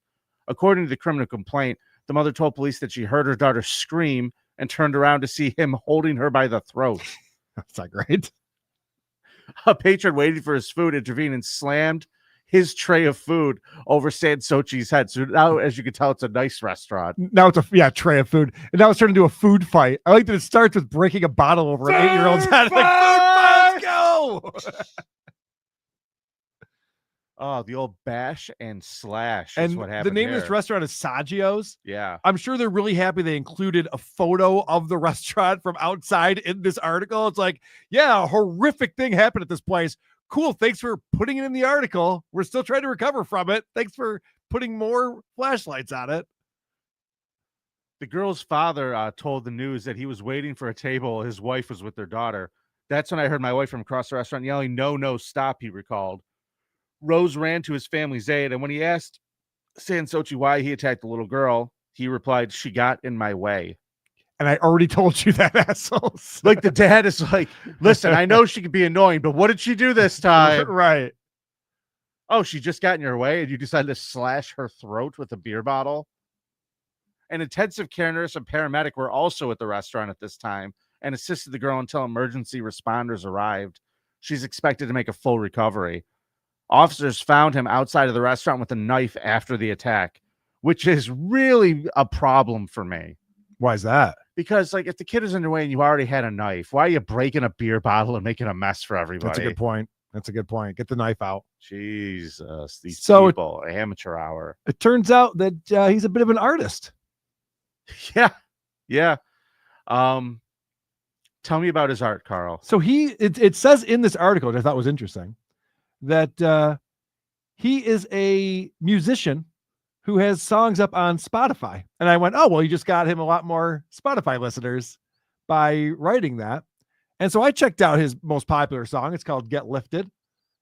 According to the criminal complaint, the mother told police that she heard her daughter scream and turned around to see him holding her by the throat. That's not great. A patron waiting for his food intervened and slammed his tray of food over Sansochi's head. So now, as you can tell, it's a nice restaurant. Now it's a tray of food. And now it's turned into a food fight. I like that it starts with breaking a bottle over an 8-year-old's head. Like, food fight, let's go! no. Oh, the old bash and slash is And what the happened name of this here. restaurant is Saggio's. Yeah. I'm sure they're really happy they included a photo of the restaurant from outside in this article. It's like, yeah, a horrific thing happened at this place. Cool. Thanks for putting it in the article. We're still trying to recover from it. Thanks for putting more flashlights on it. The girl's father told the news that he was waiting for a table. His wife was with their daughter. That's when I heard my wife from across the restaurant yelling, "No, no, stop," he recalled. Rose ran to his family's aid, and when he asked Sansochi why he attacked the little girl, he replied, "She got in my way." And I already told you that, assholes. Like the dad is like, "Listen, I know she could be annoying, but what did she do this time?" Right. Oh, she just got in your way and you decided to slash her throat with a beer bottle? An intensive care nurse and paramedic were also at the restaurant at this time and assisted the girl until emergency responders arrived. She's expected to make a full recovery. Officers found him outside of the restaurant with a knife after the attack, which is really a problem for me. Why is that? Because, like, if the kid is in your way and you already had a knife, why are you breaking a beer bottle and making a mess for everybody? That's a good point. That's a good point. Get the knife out. Jesus, these So people, amateur hour. It turns out that he's a bit of an artist. Yeah. Yeah. Tell me about his art, Karl. So it says in this article, which I thought was interesting, that he is a musician who has songs up on Spotify. And I went, oh, well, you just got him a lot more Spotify listeners by writing that. And so I checked out his most popular song. It's called Get Lifted.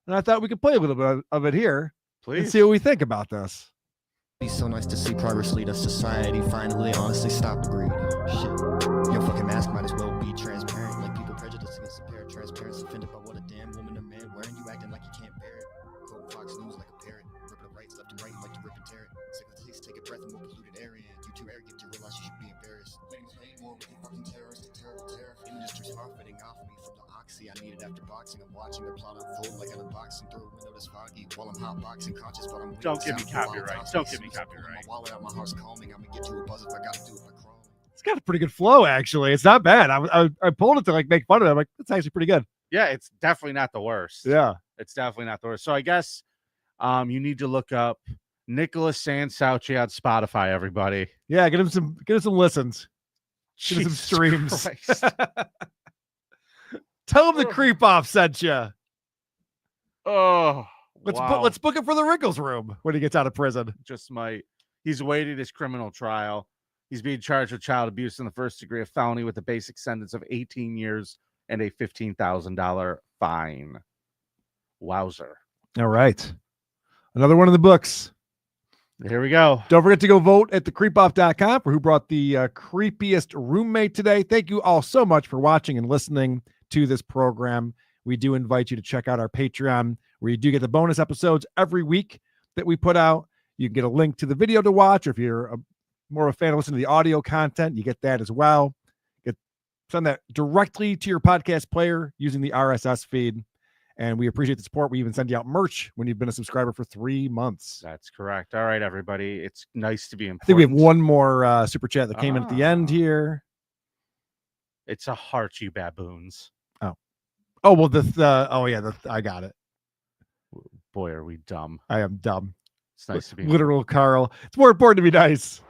And I thought we could play a little bit of it here. Please. And see what we think about this. It's so nice to see progress lead us society. Finally, honestly, stop the greed. Shit. Your fucking mask might as well be transparent. Like people prejudiced against a pair of transparency. Offended by what a damn woman or man wearing. You acting like you can't bear it. Quote Fox News like a parrot. Ripping up rights left and right like to rip and tear it. Sick of the taste, take a breath and more polluted air in. You too arrogant to realize you should be embarrassed. Things hate more with you fucking terrorists. Terrible terror. Industry's profiting off of me from the oxy I needed after boxing. I'm watching the plot unfold like an unboxing through a window that's foggy. While I'm hotboxing conscious, but I'm Don't give me copyright. Don't give me copyright. My wallet out, my heart's calming. I'm gonna get you a buzz if I gotta do it by crawling. It's got a pretty good flow, actually. It's not bad. I pulled it to like make fun of it. I'm like, that's actually pretty good. Yeah, it's definitely not the worst. Yeah. It's definitely not the worst. So I guess you need to look up Nicholas Sansauci on Spotify, everybody. Yeah, get him some listens. Get him some streams. Tell him the creep off sent you. Oh, let's book him for the Wrinkles room when he gets out of prison. Just might. He's awaited his criminal trial. He's being charged with child abuse in the first degree of felony with a basic sentence of 18 years and a $15,000 fine. Wowzer. All right. Another one of the books. Here we go. Don't forget to go vote at thecreepoff.com for who brought the creepiest roommate today. Thank you all so much for watching and listening to this program. We do invite you to check out our Patreon, where you do get the bonus episodes every week that we put out. You can get a link to the video to watch, or if you're more of a fan of listening to the audio content, you get that as well. Send that directly to your podcast player using the RSS feed. And we appreciate the support. We even send you out merch when you've been a subscriber for 3 months. That's correct. All right, everybody. It's nice to be important. I think we have one more super chat that came in at the end here. It's a heart, you baboons. Oh, well, I got it. Boy, are we dumb. I am dumb. It's nice to be literal Karl. It's more important to be nice.